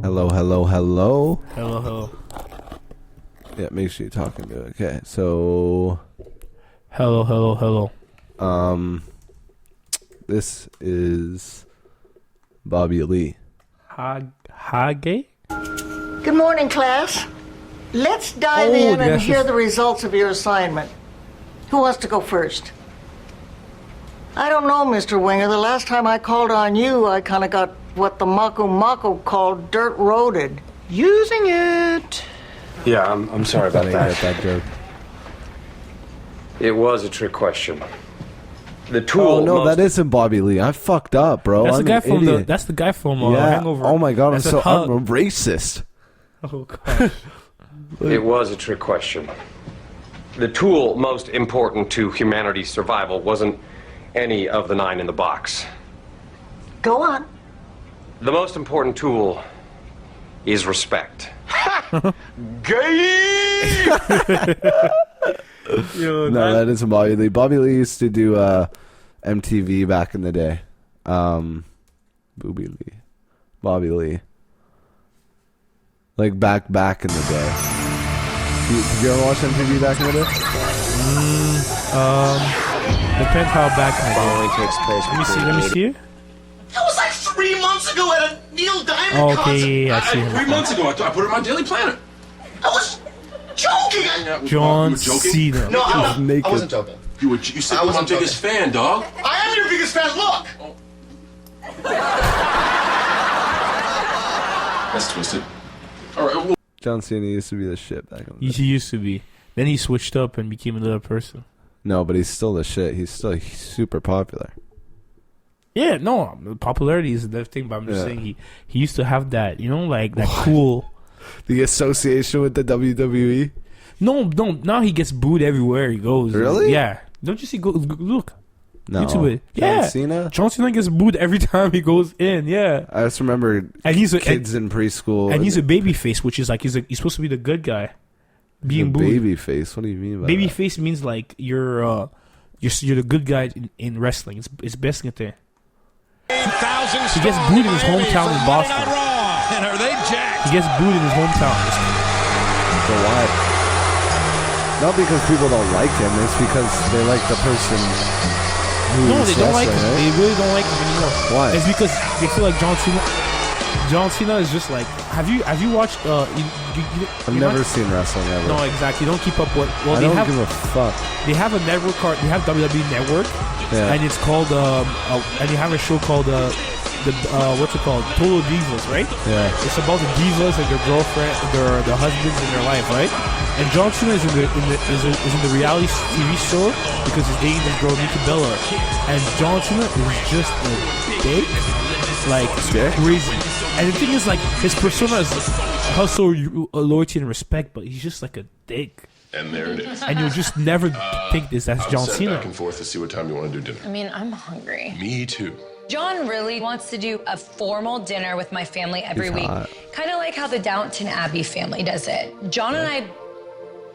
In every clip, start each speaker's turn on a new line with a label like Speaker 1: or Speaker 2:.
Speaker 1: Hello, hello, hello.
Speaker 2: Hello, hello.
Speaker 1: Yeah, make sure you're talking to it. Okay, so...
Speaker 2: Hello, hello, hello.
Speaker 1: This is Bobby Lee.
Speaker 2: Hage?
Speaker 3: Good morning, class. Let's dive in and hear the results of your assignment. Who wants to go first? I don't know, Mr. Winger. The last time I called on you, I kind of got what the Mako Mako called dirt-roaded.
Speaker 2: Using it.
Speaker 4: Yeah, I'm sorry about that.
Speaker 1: That joke.
Speaker 4: It was a trick question. The tool.
Speaker 1: Oh no, that isn't Bobby Lee. I fucked up, bro.
Speaker 2: That's
Speaker 1: I'm
Speaker 2: the guy
Speaker 1: an
Speaker 2: from
Speaker 1: idiot.
Speaker 2: That's the guy from Hangover.
Speaker 1: Oh my god, I'm
Speaker 2: That's
Speaker 1: I'm a racist.
Speaker 2: Oh god.
Speaker 4: It was a trick question. The tool most important to humanity's survival wasn't any of the 9 in the box.
Speaker 3: Go on.
Speaker 4: The most important tool is respect.
Speaker 3: Gay!
Speaker 1: No, that isn't Bobby Lee. Bobby Lee used to do MTV back in the day. Booby Lee. Bobby Lee. Like back in the day. Did you ever watch MTV back in the day?
Speaker 2: Depends how back in the day.
Speaker 4: Following takes place.
Speaker 2: Let me see it.
Speaker 5: That was like 3 months ago at a Neil Diamond
Speaker 2: Oh,
Speaker 5: concert.
Speaker 2: okay, yeah, I see him.
Speaker 5: 3 months ago, I put it on my daily planner. I was joking.
Speaker 2: John Cena.
Speaker 5: No, I
Speaker 1: Naked.
Speaker 5: wasn't joking. You said you were my biggest fan, dog. I am your biggest fan. Look. That's twisted. All right. Well,
Speaker 1: John Cena used to be the shit back in the day.
Speaker 2: He used to be. Then he switched up and became another person.
Speaker 1: No, but he's still the shit. He's still super popular.
Speaker 2: Yeah, no, popularity is the thing, but I'm just saying he used to have that, like that cool.
Speaker 1: The association with the WWE?
Speaker 2: No, now he gets booed everywhere he goes.
Speaker 1: Really?
Speaker 2: Yeah. Don't you see? Look.
Speaker 1: No.
Speaker 2: YouTube it.
Speaker 1: John
Speaker 2: Yeah.
Speaker 1: Cena?
Speaker 2: John Cena gets booed every time he goes in. Yeah.
Speaker 1: I just remember
Speaker 2: And he's
Speaker 1: kids in preschool.
Speaker 2: and he's a baby face, which is like he's supposed to be the good guy, being booed.
Speaker 1: Baby face. What do you mean by
Speaker 2: Baby
Speaker 1: that?
Speaker 2: face means like you're the good guy in wrestling. It's best in there. He gets booed in his hometown in Boston.
Speaker 5: and are they jacked?
Speaker 2: He gets booed in his hometown.
Speaker 1: So why? Not because people don't like him. It's because they like the person.
Speaker 2: No, they don't like him. They really don't like him anymore.
Speaker 1: Why?
Speaker 2: It's because they feel like John Cena is just like. Have you watched?
Speaker 1: I've never seen wrestling ever.
Speaker 2: No, exactly. You don't keep up with. Well,
Speaker 1: I don't give a fuck.
Speaker 2: They have a network card. They have WWE Network,
Speaker 1: Yeah.
Speaker 2: and it's called and they have a show called what's it called? Total Divas, right?
Speaker 1: Yeah.
Speaker 2: It's about the divas and their girlfriend, their husbands in their life, right? And John Cena is in the reality TV show because he's dating this girl Nikki Bella, and John Cena is just a dick, like crazy. And the thing is, like, his persona is hustle, loyalty, and respect, but he's just like a dick.
Speaker 5: And there it is.
Speaker 2: And you'll just never think that's John Cena.
Speaker 5: Back and forth to see what time you want to do dinner.
Speaker 6: I mean, I'm hungry.
Speaker 5: Me too.
Speaker 6: John really wants to do a formal dinner with my family every week. Kind of like how the Downton Abbey family does it. John and I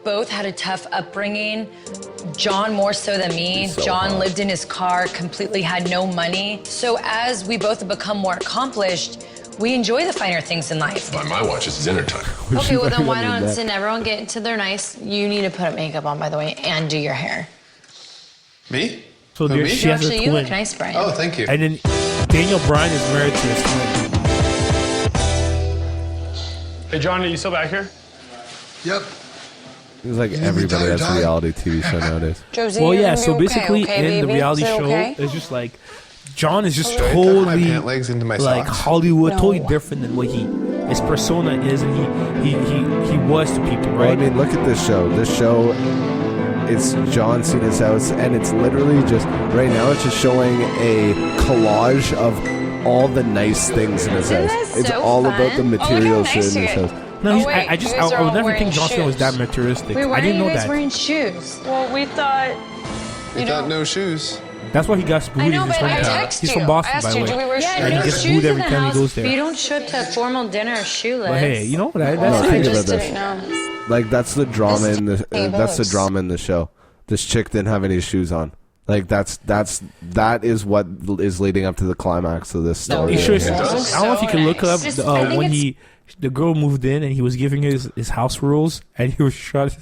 Speaker 6: both had a tough upbringing. John more so than me. John lived in his car, completely had no money. So as we both have become more accomplished, we enjoy the finer things in life.
Speaker 5: By my watch, it's dinner time.
Speaker 7: Okay, well then why don't everyone get into their nice? You need to put makeup on, by the way, and do your hair.
Speaker 8: Me?
Speaker 2: So
Speaker 8: Who, me?
Speaker 2: she has
Speaker 7: Actually,
Speaker 2: a
Speaker 7: you
Speaker 2: twin.
Speaker 7: look nice, Brian.
Speaker 8: Oh, thank you.
Speaker 2: And then Daniel Bryan is married to his twin.
Speaker 9: Hey, John, are you still back here?
Speaker 8: Yep.
Speaker 1: It's like everybody has a reality TV show nowadays.
Speaker 7: Josie,
Speaker 2: Well,
Speaker 7: you're
Speaker 2: yeah.
Speaker 7: gonna
Speaker 2: So
Speaker 7: be
Speaker 2: basically,
Speaker 7: okay,
Speaker 2: in the
Speaker 7: baby?
Speaker 2: reality
Speaker 7: Is it
Speaker 2: show,
Speaker 7: okay?
Speaker 2: it's just like John is just
Speaker 8: I tucked my
Speaker 2: totally
Speaker 8: pant legs into my
Speaker 2: like
Speaker 8: socks.
Speaker 2: Hollywood,
Speaker 7: No.
Speaker 2: totally different than what his persona is, and he was to people,
Speaker 1: Well, I
Speaker 2: right?
Speaker 1: mean, look at this show. This show, it's John Cena's house, and it's literally just right now. It's just showing a collage of all the nice things in his house.
Speaker 7: Isn't that
Speaker 1: It's
Speaker 7: so
Speaker 1: all
Speaker 7: fun?
Speaker 1: about the
Speaker 7: Oh, look how
Speaker 1: material
Speaker 7: nice
Speaker 1: shit in
Speaker 7: you
Speaker 1: his
Speaker 7: get.
Speaker 1: house.
Speaker 2: No,
Speaker 7: Oh, wait,
Speaker 2: I just
Speaker 7: you guys
Speaker 2: I
Speaker 7: are
Speaker 2: would
Speaker 7: all
Speaker 2: never
Speaker 7: wearing
Speaker 2: think John Cena was that
Speaker 7: shoes.
Speaker 2: materialistic.
Speaker 7: Wait, why
Speaker 2: I didn't
Speaker 7: are
Speaker 2: know
Speaker 7: you guys
Speaker 2: that.
Speaker 7: wearing shoes?
Speaker 10: Well, we thought.
Speaker 8: You thought no shoes.
Speaker 2: That's why he got booed
Speaker 7: I
Speaker 2: in
Speaker 7: know,
Speaker 2: his
Speaker 7: but I
Speaker 2: hometown.
Speaker 7: text
Speaker 2: He's
Speaker 7: you.
Speaker 2: from Boston,
Speaker 7: I asked
Speaker 2: by the
Speaker 7: you,
Speaker 2: way.
Speaker 7: do we wear
Speaker 2: And he
Speaker 7: shoes?
Speaker 2: gets
Speaker 7: Shoes
Speaker 2: booed
Speaker 7: in
Speaker 2: every
Speaker 7: the
Speaker 2: time he
Speaker 7: house,
Speaker 2: goes there.
Speaker 7: But you don't show up to a formal dinner shoeless.
Speaker 2: But hey, you know what? That's
Speaker 1: No,
Speaker 2: it.
Speaker 1: think
Speaker 7: I
Speaker 1: about
Speaker 7: just
Speaker 1: this.
Speaker 7: didn't know.
Speaker 1: Like that's the drama in the
Speaker 7: Hey,
Speaker 1: that's the
Speaker 7: Bose.
Speaker 1: drama in the show. This chick didn't have any shoes on. Like that is what is leading up to the climax of this story.
Speaker 2: I don't know if you can look up when the girl moved in and he was giving his house rules and he was shot.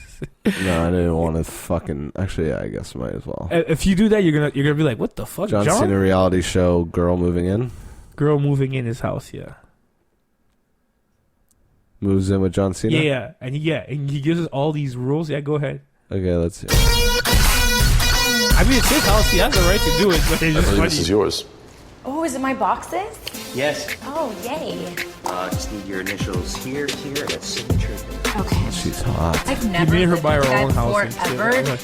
Speaker 1: No, I didn't want to fucking. Actually, yeah, I guess I might as well.
Speaker 2: If you do that, you're gonna be like, what the fuck,
Speaker 1: John Cena reality show, girl moving in.
Speaker 2: Girl moving in his house, yeah.
Speaker 1: Moves in with John Cena.
Speaker 2: Yeah, and he gives us all these rules. Yeah, go ahead.
Speaker 1: Okay, let's see.
Speaker 2: I mean, it's his house. He has the right to do it, but it's just funny.
Speaker 5: This is yours.
Speaker 7: Oh, is it my boxes?
Speaker 10: Yes.
Speaker 7: Oh, yay.
Speaker 10: Just need your initials here, and a signature.
Speaker 7: Okay.
Speaker 1: She's hot.
Speaker 7: I've never
Speaker 2: made her
Speaker 7: lived
Speaker 2: buy
Speaker 7: with
Speaker 2: her
Speaker 7: a guy
Speaker 2: own house
Speaker 7: before,
Speaker 2: and
Speaker 7: ever.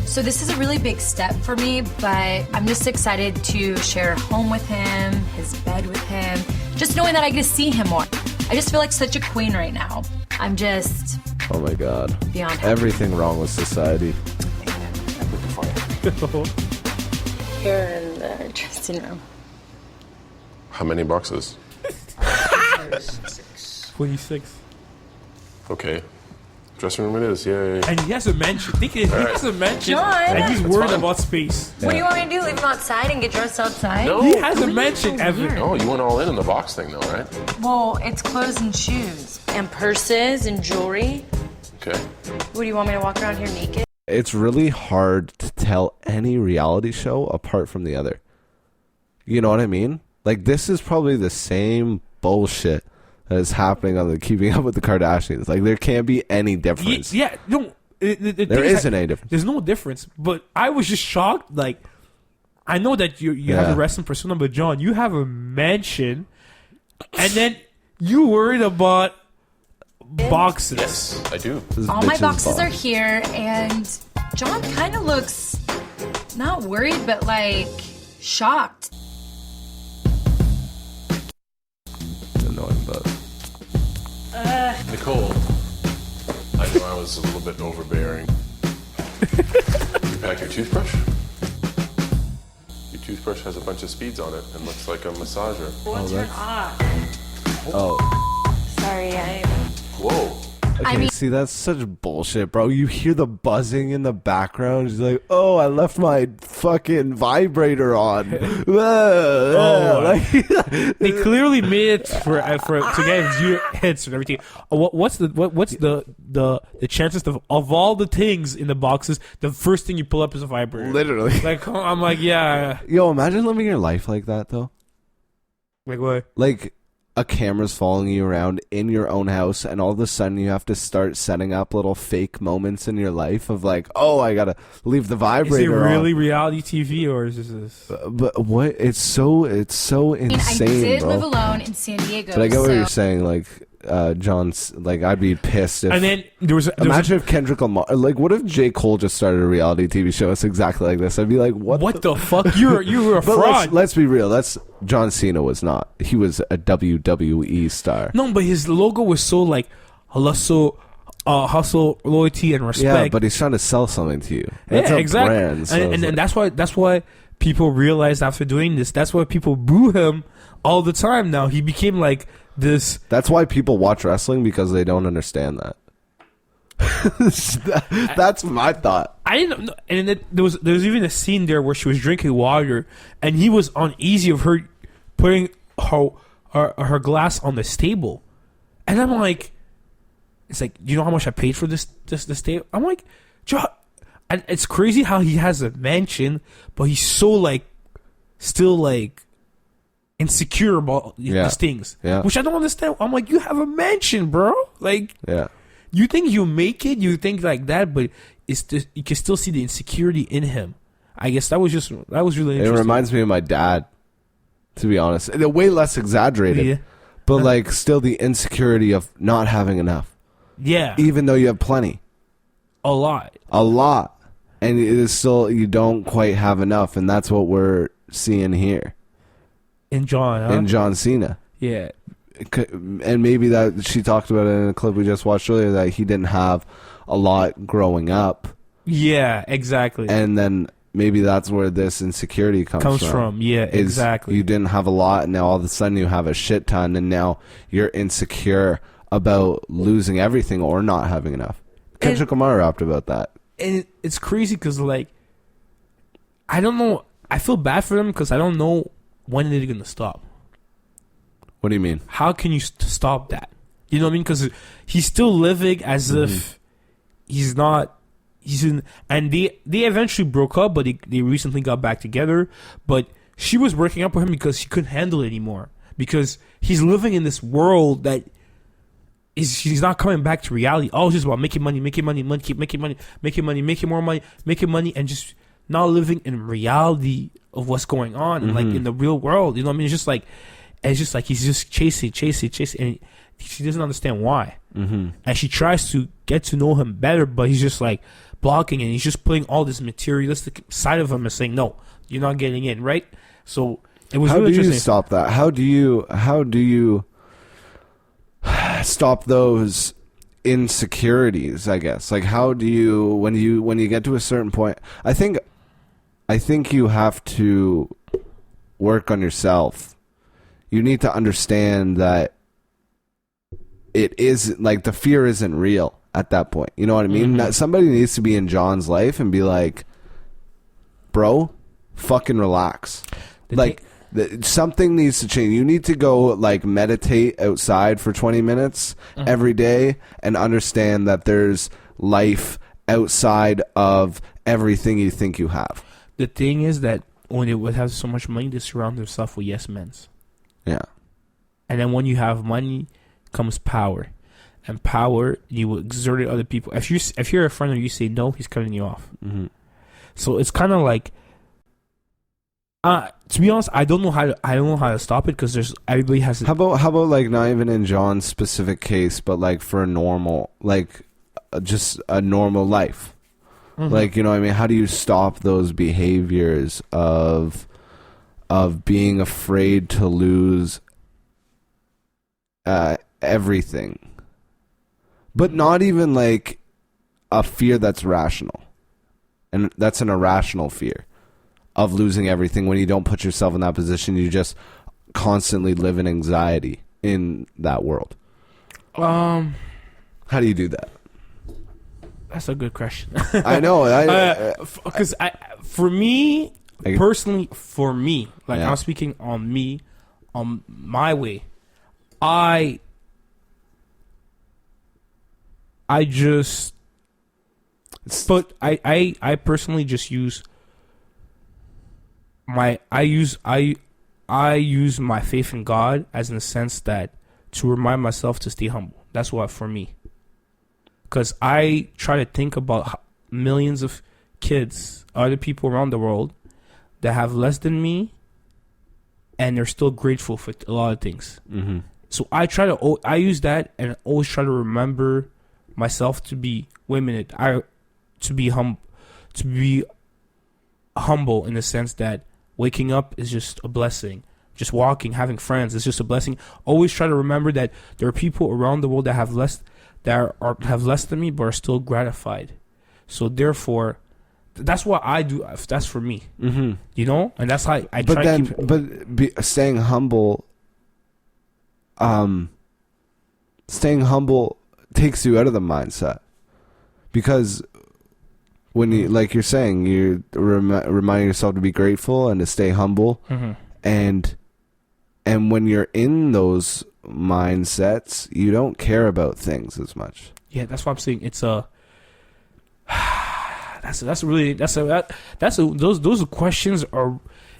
Speaker 7: So this is a really big step for me, but I'm just excited to share a home with him, his bed with him, just knowing that I get to see him more. I just feel like such a queen right now. I'm just...
Speaker 1: Oh my god.
Speaker 7: Beyond happy.
Speaker 1: Everything wrong with society.
Speaker 7: Here in the dressing room.
Speaker 5: How many boxes?
Speaker 2: 26.
Speaker 5: Okay. Dressing room it is. Yeah.
Speaker 2: And he has a mansion. He has a mansion.
Speaker 7: John.
Speaker 2: And he's worried about space.
Speaker 7: What do you want me to do? Leave him outside and get dressed outside?
Speaker 5: No.
Speaker 2: He has a mansion, Evan.
Speaker 5: No, you went all in the box thing, though, right?
Speaker 7: Well, it's clothes and shoes. And purses and jewelry.
Speaker 5: Okay.
Speaker 7: What, do you want me to walk around here naked?
Speaker 1: It's really hard to tell any reality show apart from the other. You know what I mean? Like, this is probably the same bullshit that is happening on the Keeping Up with the Kardashians. Like, there can't be any difference.
Speaker 2: Yeah, no.
Speaker 1: There isn't any difference.
Speaker 2: There's no difference. But I was just shocked. Like, I know that you have a wrestling persona, but John, you have a mansion, and then you worried about boxes.
Speaker 5: Yes, I do.
Speaker 7: All my boxes are here, and John kind of looks not worried, but like shocked.
Speaker 1: Annoying, but
Speaker 5: Nicole, I know I was a little bit overbearing. You pack your toothbrush? Your toothbrush has a bunch of speeds on it and looks like a massager.
Speaker 7: Turn off.
Speaker 1: Oh.
Speaker 7: Sorry,
Speaker 5: Whoa.
Speaker 1: Okay, see, that's such bullshit, bro. You hear the buzzing in the background. She's like, oh, I left my fucking vibrator on.
Speaker 2: They clearly made it to get you hits and everything. What's the chances of all the things in the boxes, the first thing you pull up is a vibrator?
Speaker 1: Literally.
Speaker 2: Like, I'm like, yeah.
Speaker 1: Yo, imagine living your life like that, though.
Speaker 2: Like what?
Speaker 1: Like, a camera's following you around in your own house, and all of a sudden you have to start setting up little fake moments in your life of like, oh, I gotta leave the vibrator on.
Speaker 2: Is it really reality TV, or is this?
Speaker 1: But what? It's so insane,
Speaker 7: I did
Speaker 1: bro.
Speaker 7: live alone in San Diego.
Speaker 1: But I get what you're saying. Like, John's like, I'd be pissed if.
Speaker 2: And then there was
Speaker 1: imagine if Kendrick Lamar, like, what if J. Cole just started a reality TV show that's exactly like this? I'd be like, what
Speaker 2: the fuck? You were a fraud.
Speaker 1: Let's be real. John Cena was not. He was a WWE star.
Speaker 2: No, but his logo was so like hustle, loyalty, and respect.
Speaker 1: Yeah, but he's trying to sell something to you. That's a brand. So
Speaker 2: and that's why people realized after doing this. That's why people boo him all the time. Now he became like this.
Speaker 1: That's why people watch wrestling, because they don't understand that. That's my thought.
Speaker 2: I didn't know, and there was even a scene there where she was drinking water, and he was uneasy of her putting her glass on this table, and I'm like, it's like, do you know how much I paid for this table? I'm like, John, and it's crazy how he has a mansion, but he's so like still like insecure about these things, which I don't understand. I'm like, you have a mansion, bro. Like, you think you make it, you think like that, but it's just, you can still see the insecurity in him. I guess that was really interesting.
Speaker 1: It reminds me of my dad, to be honest. They're way less exaggerated, but like still the insecurity of not having enough.
Speaker 2: Yeah.
Speaker 1: Even though you have plenty.
Speaker 2: A lot.
Speaker 1: And it is still, you don't quite have enough, and that's what we're seeing here.
Speaker 2: In John,
Speaker 1: In John Cena.
Speaker 2: Yeah.
Speaker 1: And maybe that she talked about it in a clip we just watched earlier, that he didn't have a lot growing up.
Speaker 2: Yeah, exactly.
Speaker 1: And then maybe that's where this insecurity comes from.
Speaker 2: Yeah, exactly.
Speaker 1: You didn't have a lot, and now all of a sudden you have a shit ton, and now you're insecure about losing everything or not having enough. Kendrick Lamar rapped about that.
Speaker 2: And it's crazy because, like, I don't know. I feel bad for them because I don't know when they're gonna stop.
Speaker 1: What do you mean?
Speaker 2: How can you stop that? You know what I mean? Because he's still living as if he's not. He's in, and they eventually broke up, but they recently got back together. But she was breaking up with him because she couldn't handle it anymore. Because he's living in this world that he's not coming back to reality. All it's just about making money, keep making money, making more money, and just not living in reality of what's going on, and like in the real world. You know what I mean? It's just like he's just chasing, and she doesn't understand why. And she tries to get to know him better, but he's just like blocking, and he's just putting all this materialistic side of him and saying, "No, you're not getting in." Right? So it was.
Speaker 1: How
Speaker 2: really
Speaker 1: do you
Speaker 2: interesting.
Speaker 1: stop that? How do you stop those insecurities? I guess. Like, how do you when you get to a certain point? I think you have to work on yourself. You need to understand that it is like the fear isn't real at that point. You know what I mean? That somebody needs to be in John's life and be like, bro, fucking relax. Something needs to change. You need to go like meditate outside for 20 minutes every day and understand that there's life outside of everything you think you have.
Speaker 2: The thing is that when they would have so much money, they surround themselves with yes men.
Speaker 1: Yeah.
Speaker 2: And then when you have money comes power. And power, you will exert it on other people. If you're a friend and you say no, he's cutting you off. So it's kind of like, to be honest, I don't know how to stop it because everybody has.
Speaker 1: How about like not even in John's specific case, but like for a normal, like just a normal life. Like, you know what I mean? How do you stop those behaviors of being afraid to lose everything? But not even like a fear that's rational. And that's an irrational fear of losing everything. When you don't put yourself in that position, you just constantly live in anxiety in that world. How do you do that?
Speaker 2: That's a good question.
Speaker 1: I know.
Speaker 2: Because for me, personally, like I'm speaking on me, on my way, I personally just use I use my faith in God as in the sense that to remind myself to stay humble. That's what for me. Because I try to think about millions of kids, other people around the world that have less than me, and they're still grateful for a lot of things. So I use that and always try to remember myself to be to be humble in the sense that waking up is just a blessing. Just walking, having friends is just a blessing. Always try to remember that there are people around the world that have less than me but are still gratified. So therefore, that's what I do. That's for me. You know, and that's how I try to keep.
Speaker 1: But staying humble, takes you out of the mindset, because when you, like you're saying, you're reminding yourself to be grateful and to stay humble, and when you're in those mindsets, you don't care about things as much.
Speaker 2: Yeah, that's what I'm saying. It's a those questions are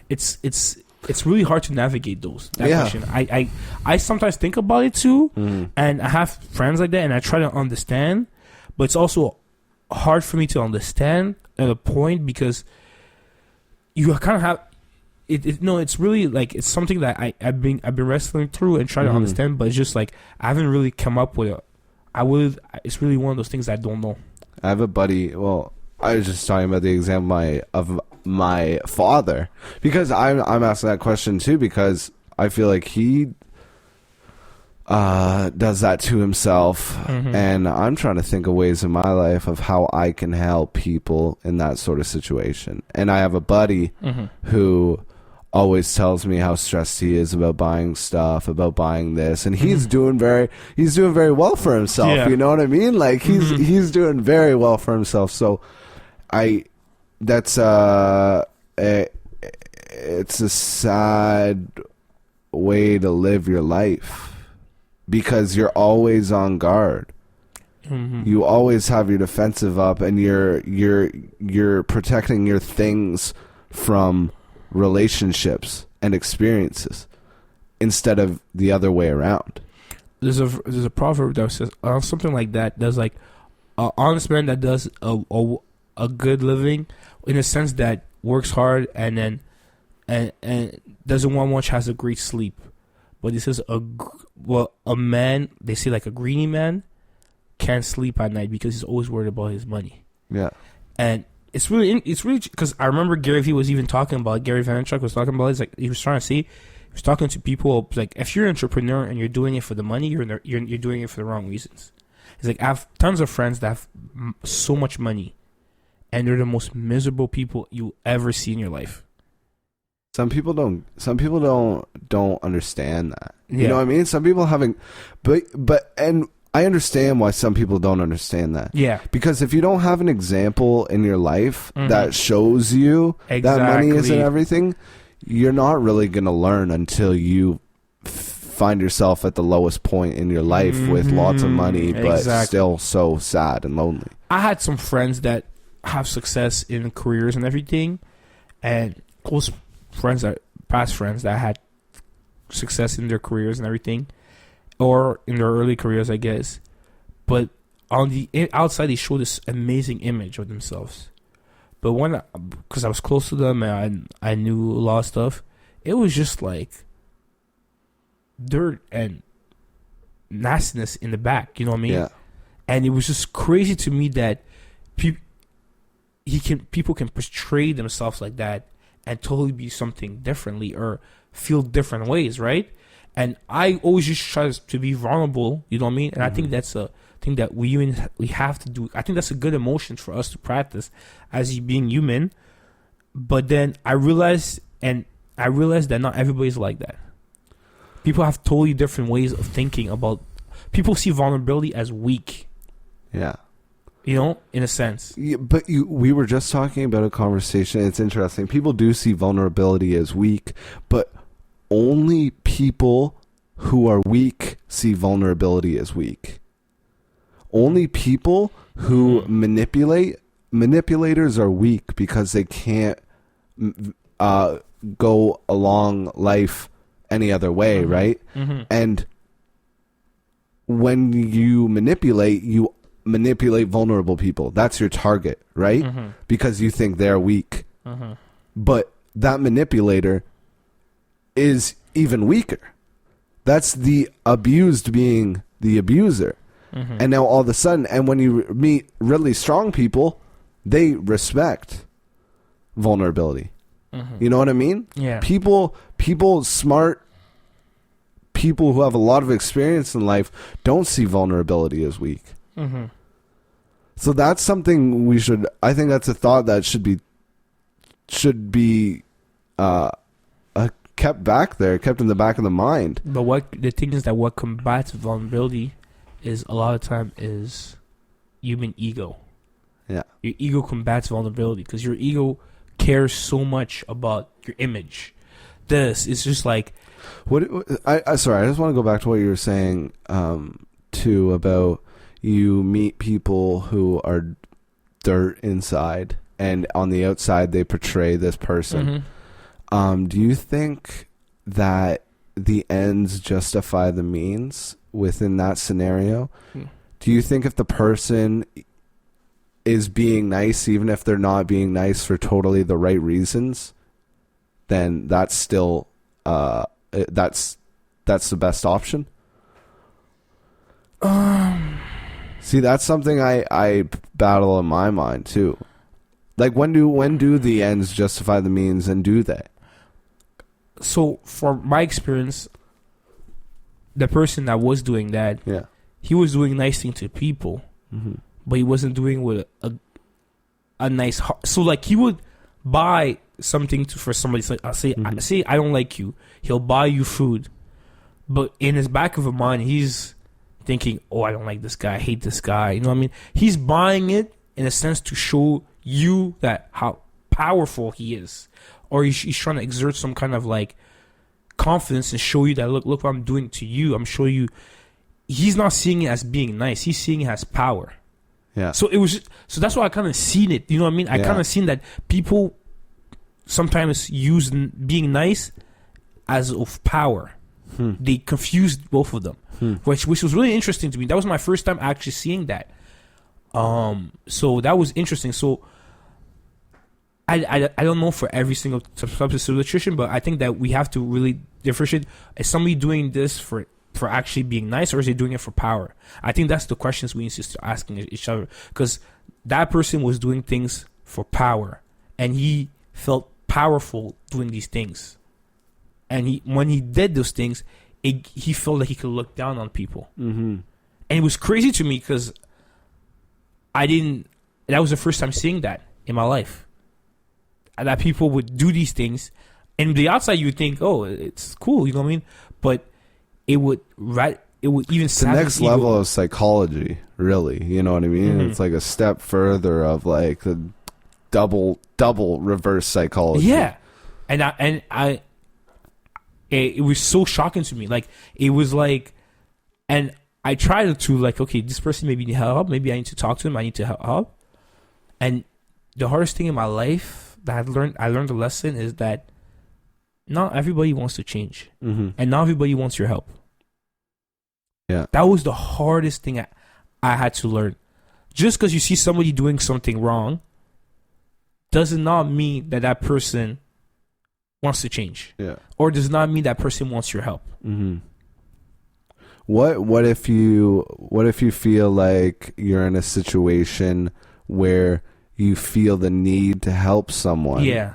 Speaker 2: it's really hard to navigate those. Question. I sometimes think about it too, and I have friends like that, and I try to understand, but it's also hard for me to understand at a point because you kind of have it. No, it's really like it's something that I've been wrestling through and trying to understand, but it's just like I haven't really come up with it. It's really one of those things I don't know.
Speaker 1: I have a buddy. Well, I was just talking about the example of my father, because I'm asking that question too, because I feel like he does that to himself, and I'm trying to think of ways in my life of how I can help people in that sort of situation. And I have a buddy who always tells me how stressed he is about buying stuff, about buying this, and he's doing very well for himself. Yeah. You know what I mean? Like he's doing very well for himself. So it's it's a sad way to live your life because you're always on guard.
Speaker 2: Mm-hmm.
Speaker 1: You always have your defensive up, and you're protecting your things from relationships and experiences instead of the other way around.
Speaker 2: There's a proverb that says something like that. There's like an honest man that does a good living, in a sense that works hard and then and doesn't want much, has a great sleep. But this is a man, they say like a greedy man can't sleep at night because he's always worried about his money.
Speaker 1: Yeah.
Speaker 2: And it's really because I remember Gary Vee was even talking about, Gary Vaynerchuk was talking about it. It's like he was trying to see, he was talking to people like, if you're an entrepreneur and you're doing it for the money, you're doing it for the wrong reasons. It's like I have tons of friends that have so much money, and they're the most miserable people you ever see in your life.
Speaker 1: Some people don't understand that.
Speaker 2: Yeah.
Speaker 1: You know what I mean? Some people haven't, but and I understand why some people don't understand that.
Speaker 2: Yeah.
Speaker 1: Because if you don't have an example in your life that shows you that money isn't everything, you're not really going to learn until you find yourself at the lowest point in your life with lots of money, but still so sad and lonely.
Speaker 2: I had some friends that have success in careers and everything, and close friends, past friends that had success in their careers and everything, or in their early careers, I guess. But on the outside, they show this amazing image of themselves. But because I was close to them and I knew a lot of stuff, it was just like dirt and nastiness in the back. You know what I mean?
Speaker 1: Yeah.
Speaker 2: And it was just crazy to me that people can portray themselves like that and totally be something differently or feel different ways, right? And I always just try to be vulnerable, you know what I mean? And I think that's a thing that we have to do. I think that's a good emotion for us to practice as being human. But then I realized that not everybody's like that. People have totally different ways of thinking about. People see vulnerability as weak.
Speaker 1: Yeah.
Speaker 2: You know, in a sense.
Speaker 1: Yeah, but we were just talking about a conversation. It's interesting. People do see vulnerability as weak, but only people who are weak see vulnerability as weak. Only people who manipulators are weak because they can't go along life any other way, right? Mm-hmm. And when you manipulate vulnerable people. That's your target, right? Mm-hmm. Because you think they're weak. Mm-hmm. But that manipulator is even weaker. That's the abused being the abuser. Mm-hmm. And now all of a sudden, and when you meet really strong people, they respect vulnerability. Mm-hmm. You know what I mean?
Speaker 2: Yeah.
Speaker 1: People smart people who have a lot of experience in life don't see vulnerability as weak. Mm-hmm. So that's something I think that's a thought that should be kept back there, kept in the back of the mind.
Speaker 2: But the thing is that what combats vulnerability is a lot of time is human ego.
Speaker 1: Yeah.
Speaker 2: Your ego combats vulnerability because your ego cares so much about your image. It's just like
Speaker 1: sorry, I just want to go back to what you were saying too about you meet people who are dirt inside and on the outside they portray this person. Mm-hmm. Do you think that the ends justify the means within that scenario? Do you think if the person is being nice, even if they're not being nice for totally the right reasons, then that's still that's the best option? See, that's something I battle in my mind too. Like when do the ends justify the means, and do they?
Speaker 2: So, from my experience, the person that was doing that, he was doing nice things to people, but he wasn't doing with a nice heart. So, like, he would buy something for somebody. So, say I don't like you. He'll buy you food, but in his back of his mind, he's thinking, oh, I don't like this guy. I hate this guy. You know what I mean? He's buying it in a sense to show you that how powerful he is, or he's trying to exert some kind of like confidence and show you that look what I'm doing to you. I'm showing you. He's not seeing it as being nice. He's seeing it as power.
Speaker 1: Yeah.
Speaker 2: So that's why I kind of seen it. You know what I mean? I kind of seen that people sometimes use being nice as of power. They confused both of them, which was really interesting to me. That was my first time actually seeing that. So that was interesting. So I don't know for every single substance of nutrition, but I think that we have to really differentiate. Is somebody doing this for actually being nice, or is he doing it for power? I think that's the questions we need to start asking each other, because that person was doing things for power, and he felt powerful doing these things. And when he did those things, he felt like he could look down on people. Mm-hmm. And it was crazy to me because that was the first time seeing that in my life. That people would do these things, and the outside you would think, oh, it's cool, you know what I mean? But it would even
Speaker 1: it's the next level of psychology, really. You know what I mean? Mm-hmm. It's like a step further of like the double reverse psychology.
Speaker 2: Yeah, and it was so shocking to me. Like, it was like, and I tried to like, okay, this person maybe need help. Maybe I need to talk to him. I need to help. And the hardest thing in my life that I learned a lesson is that not everybody wants to change, and not everybody wants your help.
Speaker 1: Yeah,
Speaker 2: that was the hardest thing I had to learn. Just because you see somebody doing something wrong does not mean that person wants to change.
Speaker 1: Yeah,
Speaker 2: or does not mean that person wants your help.
Speaker 1: Mm-hmm. What if you feel like you're in a situation where you feel the need to help someone?
Speaker 2: Yeah.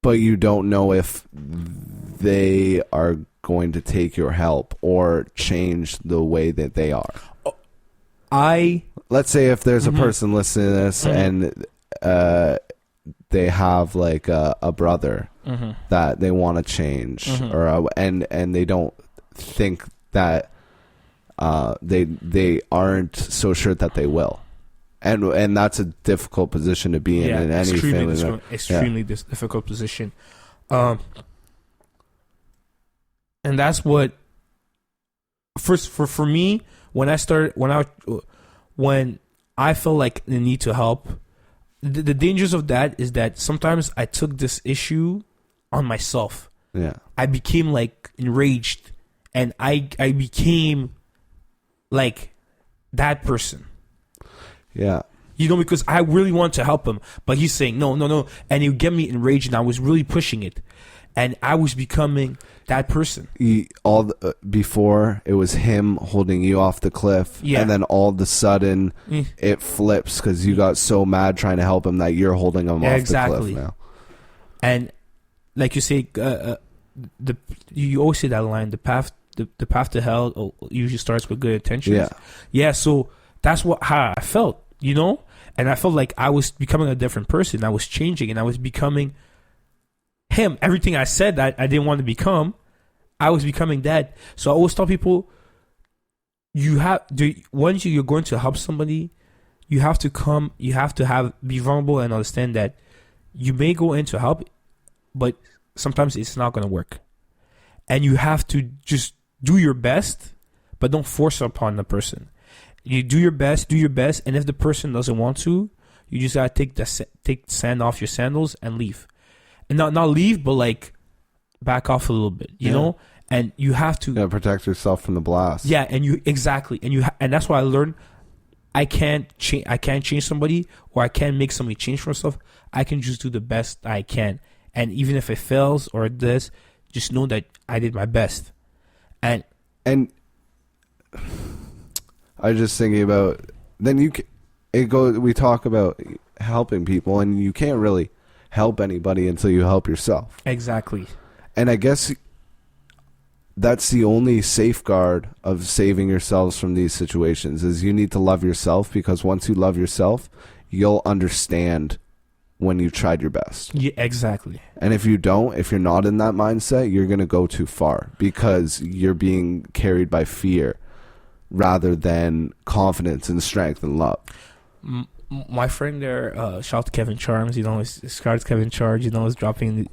Speaker 1: But you don't know if they are going to take your help or change the way that they are. Let's say if there's a person listening to this and they have like a brother that they want to change, or and they don't think that they aren't so sure that they will. And that's a difficult position to be in any family.
Speaker 2: Extremely difficult position. And that's what first for me when I felt like the need to help. The dangers of that is that sometimes I took this issue on myself.
Speaker 1: Yeah,
Speaker 2: I became like enraged, and I became like that person.
Speaker 1: Yeah.
Speaker 2: You know, because I really want to help him, but he's saying no, and it would get me enraged, and I was really pushing it, and I was becoming that person.
Speaker 1: Before it was him holding you off the cliff, and then all of a sudden it flips because you got so mad trying to help him that you're holding him off the cliff now. And
Speaker 2: like you say, you always say that line: the path to hell usually starts with good intentions. Yeah. So that's how I felt, you know? And I felt like I was becoming a different person. I was changing, and I was becoming him. Everything I said that I didn't want to become, I was becoming that. So I always tell people, once you're going to help somebody, you have to be vulnerable and understand that you may go in to help, but sometimes it's not going to work. And you have to just do your best, but don't force upon the person. You do your best, and if the person doesn't want to, you just gotta take sand off your sandals and leave, and not leave, but like back off a little bit, you know. And you have to
Speaker 1: protect yourself from the blast.
Speaker 2: Yeah, and that's why I learned I can't change somebody, or I can't make somebody change for themselves. I can just do the best I can, and even if it fails or it does, just know that I did my best. And
Speaker 1: I was just thinking about we talk about helping people, and you can't really help anybody until you help yourself.
Speaker 2: Exactly.
Speaker 1: And I guess that's the only safeguard of saving yourselves from these situations is you need to love yourself, because once you love yourself, you'll understand when you tried your best.
Speaker 2: Yeah, exactly.
Speaker 1: And if you're not in that mindset, you're going to go too far because you're being carried by fear rather than confidence and strength and love.
Speaker 2: My friend there, shout out to Kevin Charms. His card's Kevin Charge. Is dropping.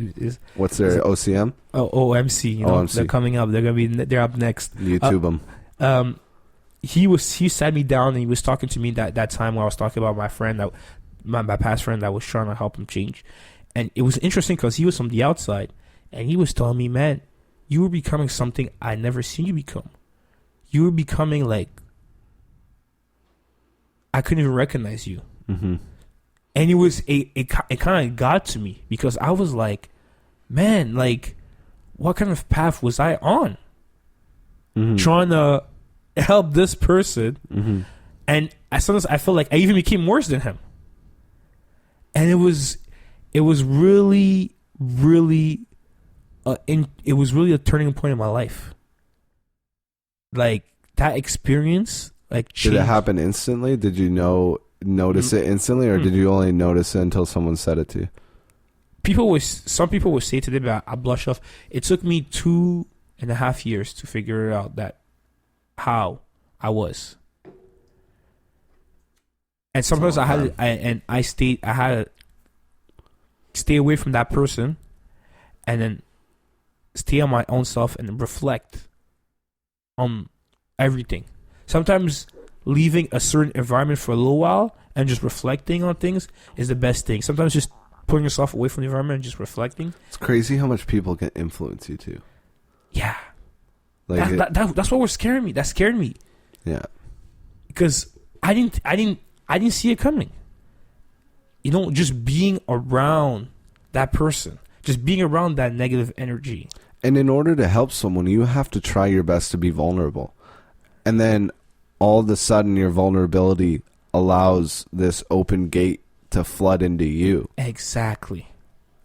Speaker 1: What's their OCM?
Speaker 2: OMC.
Speaker 1: OMC.
Speaker 2: They're coming up. They're up next.
Speaker 1: YouTube them.
Speaker 2: He sat me down and he was talking to me that time when I was talking about my friend my past friend that was trying to help him change, and it was interesting because he was from the outside, and he was telling me, man, you were becoming something I never seen you become. You were becoming like I couldn't even recognize you.
Speaker 1: Mm-hmm.
Speaker 2: And it kind of got to me because I was like, man, like, what kind of path was I on?
Speaker 1: Mm-hmm.
Speaker 2: Trying to help this person,
Speaker 1: mm-hmm.
Speaker 2: and sometimes I felt like I even became worse than him. And it was really, really, it was really a turning point in my life. Like that experience, like changed.
Speaker 1: Did it happen instantly? Did you notice it instantly, or did you only notice it until someone said it to you?
Speaker 2: Some people would say today, but I blush off. It took me 2.5 years to figure out how I was, and sometimes I had to stay away from that person, and then stay on my own self and reflect on everything. Sometimes leaving a certain environment for a little while and just reflecting on things is the best thing. Sometimes just pulling yourself away from the environment and just reflecting.
Speaker 1: It's crazy how much people can influence you too.
Speaker 2: Yeah.
Speaker 1: Like
Speaker 2: that's what was scaring me. That scared me.
Speaker 1: Yeah.
Speaker 2: Because I didn't see it coming. Just being around that person, just being around that negative energy.
Speaker 1: And in order to help someone, you have to try your best to be vulnerable. And then all of a sudden your vulnerability allows this open gate to flood into you.
Speaker 2: Exactly.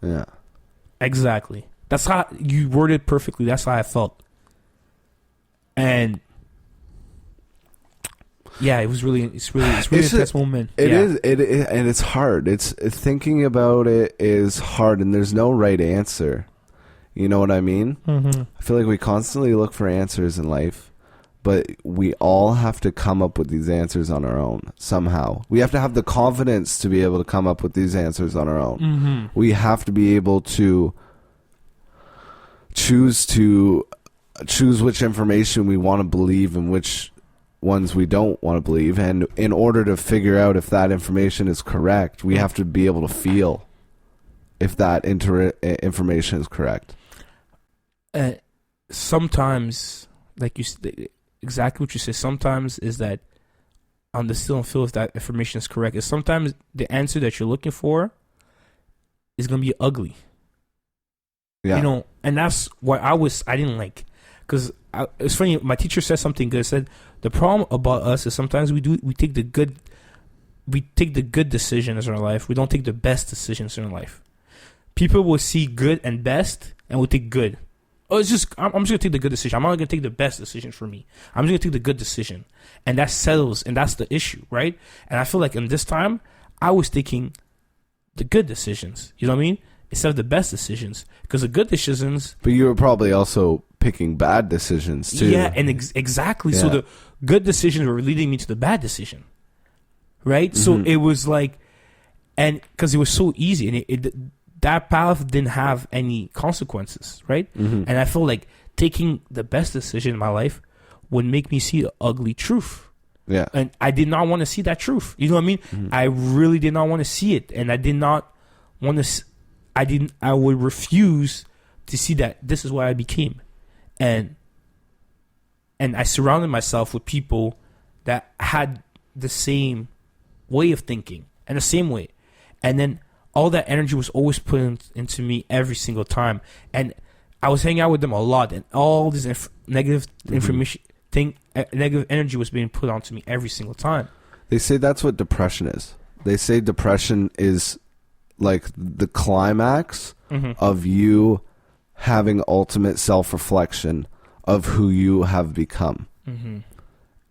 Speaker 1: Yeah.
Speaker 2: Exactly. That's how you worded it perfectly. That's how I felt. And yeah, it's really an intense moment.
Speaker 1: It is, and it's hard. It's thinking about it is hard, and there's no right answer. You know what I mean?
Speaker 2: Mm-hmm.
Speaker 1: I feel like we constantly look for answers in life, but we all have to come up with these answers on our own somehow. We have to have the confidence to be able to come up with these answers on our own.
Speaker 2: Mm-hmm.
Speaker 1: We have to be able to choose which information we want to believe and which ones we don't want to believe. And in order to figure out if that information is correct, we have to be able to feel if that information is correct.
Speaker 2: Sometimes, like exactly what you said, sometimes is that on the still and feel if that information is correct, is sometimes the answer that you're looking for is going to be ugly.
Speaker 1: Yeah.
Speaker 2: And that's what I didn't like. Because it's funny, my teacher said something good. Said the problem about us is sometimes we take the good decisions in our life. We don't take the best decisions in our life. People will see good and best and will take good. Oh, I'm just gonna take the good decision. I'm not gonna take the best decision for me. I'm just gonna take the good decision, and that settles. And that's the issue, right? And I feel like in this time, I was taking the good decisions. You know what I mean? Instead of the best decisions, because the good decisions.
Speaker 1: But you were probably also picking bad decisions too.
Speaker 2: Yeah, and exactly. Yeah. So the good decisions were leading me to the bad decision, right? Mm-hmm. So it was like, and because it was so easy, and that path didn't have any consequences, right?
Speaker 1: Mm-hmm.
Speaker 2: And I feel like taking the best decision in my life would make me see the ugly truth.
Speaker 1: Yeah.
Speaker 2: And I did not want to see that truth. You know what I mean? Mm-hmm. I really did not want to see it. And I did not want to, I would refuse to see that this is what I became. And I surrounded myself with people that had the same way of thinking and the same way. And then all that energy was always put into me every single time. And I was hanging out with them a lot, and all this negative information negative energy was being put onto me every single time.
Speaker 1: They say that's what depression is. They say depression is like the climax of you having ultimate self-reflection of who you have become.
Speaker 2: Mm-hmm.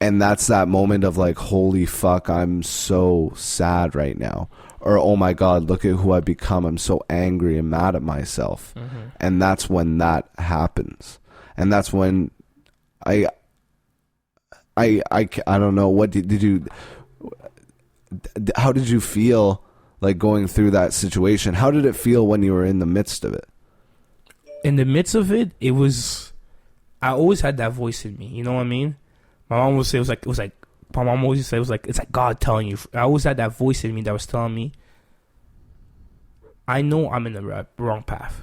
Speaker 1: And that's that moment of like, holy fuck, I'm so sad right now. Or, oh my God, look at who I've become. I'm so angry and mad at myself.
Speaker 2: Mm-hmm.
Speaker 1: And that's when that happens. And that's when I don't know, what did you... how did you feel like going through that situation? How did it feel when you were in the midst of it?
Speaker 2: In the midst of it, it was, I always had that voice in me. You know what I mean? My mom would say my mom always said it's like God telling you. I always had that voice in me that was telling me, I know I'm in the wrong path.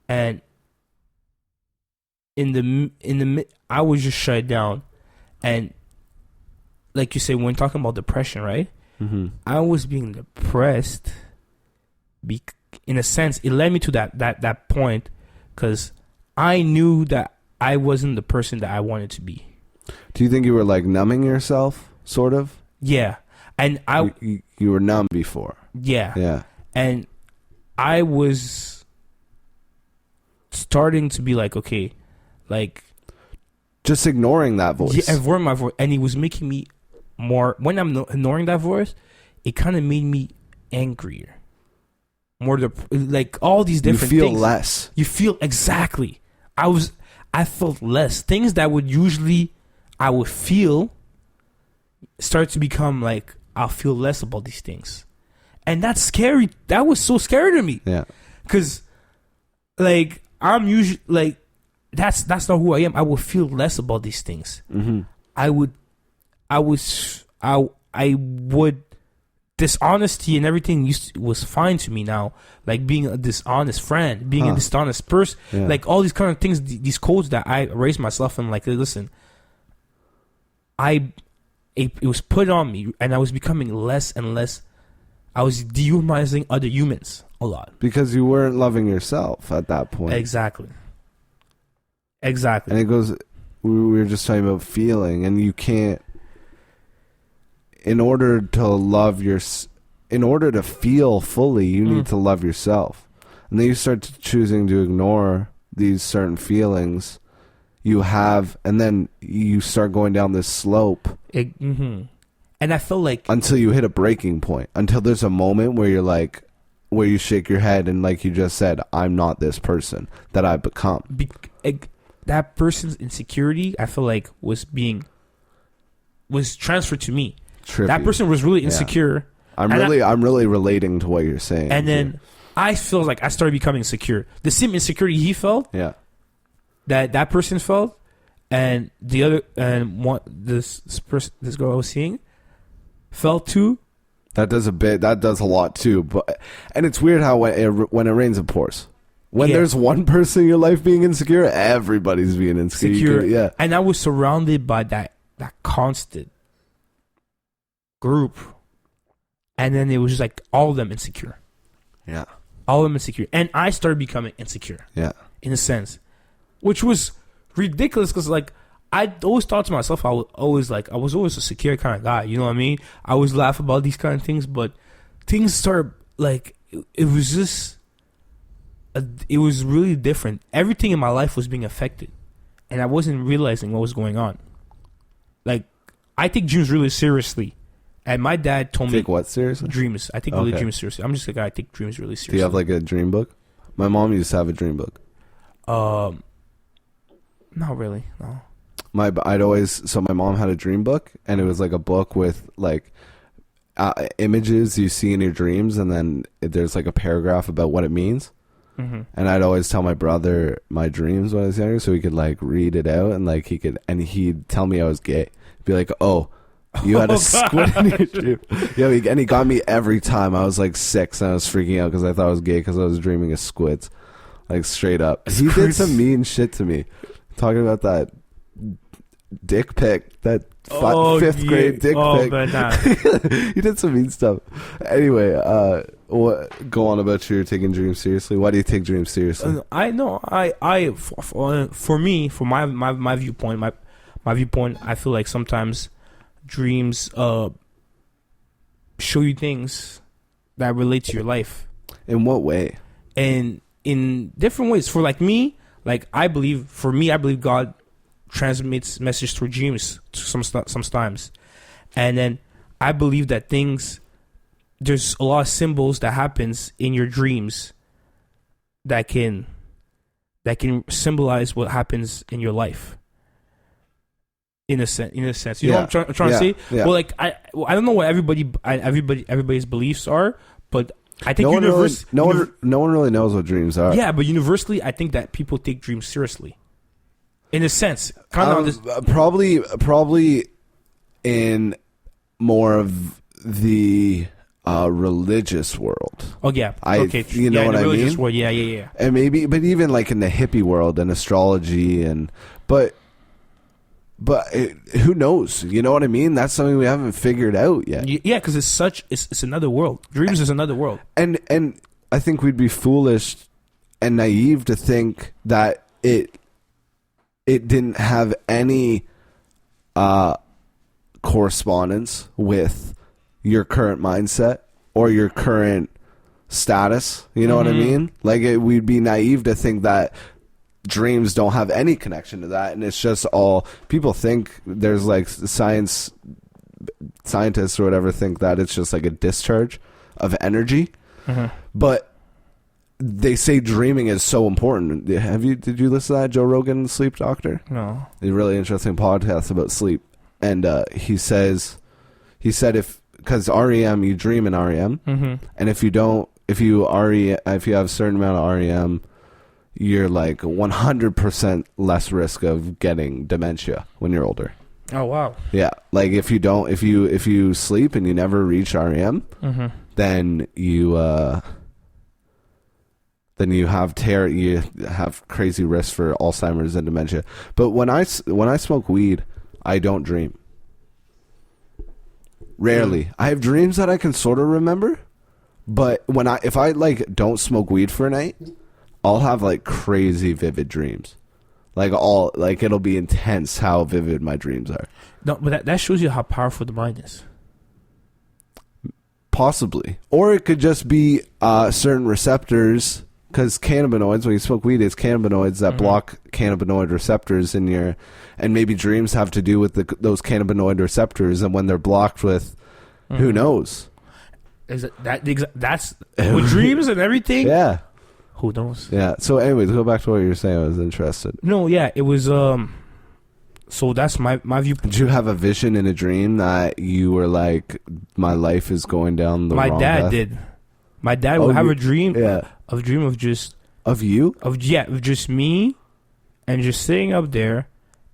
Speaker 2: And I was just shut down. And like you say, when talking about depression, right?
Speaker 1: Mm-hmm.
Speaker 2: I was being depressed. In a sense, it led me to that point because I knew that I wasn't the person that I wanted to be.
Speaker 1: Do you think you were like numbing yourself, sort of?
Speaker 2: Yeah, and
Speaker 1: you were numb before.
Speaker 2: Yeah, and I was starting to be like, okay, like
Speaker 1: just ignoring that voice.
Speaker 2: Yeah, ignoring my voice, and it was making me more. When I'm ignoring that voice, it kind of made me angrier. More like all these different
Speaker 1: things. You feel
Speaker 2: things.
Speaker 1: less.
Speaker 2: You feel exactly. I felt less. Things that would usually I would feel start to become like I'll feel less about these things. And that's scary. That was so scary to me.
Speaker 1: Yeah.
Speaker 2: Cause like I'm usually like that's not who I am. I would feel less about these things.
Speaker 1: Mm-hmm.
Speaker 2: I would dishonesty and everything was fine to me now. Like being a dishonest friend, being a dishonest person, like all these kind of things, these codes that I raised myself in. Like, listen, it was put on me, and I was becoming less and less. I was dehumanizing other humans a lot
Speaker 1: because you weren't loving yourself at that point.
Speaker 2: Exactly.
Speaker 1: And it goes. We were just talking about feeling, and you can't. In order to feel fully, you need to love yourself. And then you start choosing to ignore these certain feelings you have, and then you start going down this slope.
Speaker 2: And I feel like
Speaker 1: until you hit a breaking point, until there's a moment where you're like, where you shake your head and like you just said, I'm not this person that I've become.
Speaker 2: That person's insecurity, I feel like, was transferred to me.
Speaker 1: Trippy.
Speaker 2: That person was really insecure.
Speaker 1: I'm really relating to what you're saying.
Speaker 2: And then I feel like I started becoming insecure. The same insecurity he felt, that person felt, and the other this girl I was seeing felt too.
Speaker 1: That does a lot too. And it's weird how when it rains it pours. When there's one person in your life being insecure, everybody's being insecure.
Speaker 2: And I was surrounded by that constant group, and then it was just like all of them insecure. All of them insecure, and I started becoming insecure. In a sense, which was ridiculous because like I always thought to myself, I was always a secure kind of guy. You know what I mean? I always laugh about these kind of things, but things started like it was just it was really different. Everything in my life was being affected, and I wasn't realizing what was going on. Like I take dreams really seriously. And my dad told me...
Speaker 1: Take what seriously?
Speaker 2: Dreams. I take really dreams seriously. I'm just a guy I take dreams really seriously.
Speaker 1: Do you have like a dream book? My mom used to have a dream book.
Speaker 2: Not really, no.
Speaker 1: My mom had a dream book, and it was like a book with like images you see in your dreams, and then there's like a paragraph about what it means. Mm-hmm. And I'd always tell my brother my dreams when I was younger, so he could like read it out, and like he'd tell me I was gay. He'd be like, "Oh, you had a squid in your dream." And he got me every time. I was like 6 and I was freaking out because I thought I was gay because I was dreaming of squids. Like straight up. He did some mean shit to me. Talking about that dick pic. That fifth grade dick pic.
Speaker 2: But nah.
Speaker 1: He did some mean stuff. Anyway, go on about you're taking dreams seriously. Why do you take dreams seriously?
Speaker 2: For me, from my viewpoint, my viewpoint, I feel like sometimes dreams show you things that relate to your life.
Speaker 1: In what way?
Speaker 2: And in different ways. For like me, I believe God transmits message through dreams sometimes. And then I believe that there's a lot of symbols that happens in your dreams that can symbolize what happens in your life. In a sense, you know what I'm trying to say.
Speaker 1: Yeah.
Speaker 2: Well, like I don't know what everybody's beliefs are, but I think
Speaker 1: no one really knows what dreams are.
Speaker 2: Yeah, but universally, I think that people take dreams seriously. In a sense, kind of
Speaker 1: probably in more of the religious world.
Speaker 2: Oh yeah, okay.
Speaker 1: You know what I mean?
Speaker 2: World, yeah.
Speaker 1: And maybe, but even like in the hippie world and astrology but who knows? You know what I mean? That's something we haven't figured out yet.
Speaker 2: Yeah, because it's another world. Dreams is another world.
Speaker 1: And I think we'd be foolish and naive to think that it didn't have any correspondence with your current mindset or your current status. You know what I mean? Like we'd be naive to think that dreams don't have any connection to that, and it's just all people think. There's like scientists or whatever think that it's just like a discharge of energy, but they say dreaming is so important. Did you listen to that Joe Rogan Sleep Doctor?
Speaker 2: No.
Speaker 1: A really interesting podcast about sleep, and he said if because REM, you dream in REM, and if you have a certain amount of REM, you're like 100% less risk of getting dementia when you're older.
Speaker 2: Oh wow.
Speaker 1: Yeah, like if you sleep and you never reach REM, then you have crazy risks for Alzheimer's and dementia. But when I smoke weed, I don't dream. Rarely. I have dreams that I can sort of remember, but if I like don't smoke weed for a night, I'll have like crazy vivid dreams. Like it'll be intense how vivid my dreams are.
Speaker 2: No, but that shows you how powerful the mind is.
Speaker 1: Possibly. Or it could just be certain receptors, because cannabinoids, when you smoke weed, it's cannabinoids that block cannabinoid receptors in your, and maybe dreams have to do with those cannabinoid receptors, and when they're blocked with, who knows?
Speaker 2: That's with dreams and everything?
Speaker 1: Yeah.
Speaker 2: Who knows?
Speaker 1: Yeah. So anyways, go back to what you were saying. I was interested.
Speaker 2: No, yeah, it was so that's my view.
Speaker 1: Did you have a vision in a dream that you were like, my life is going down the wrong path?
Speaker 2: My dad did. My dad would have a dream of just
Speaker 1: of you?
Speaker 2: Of just me and just sitting up there,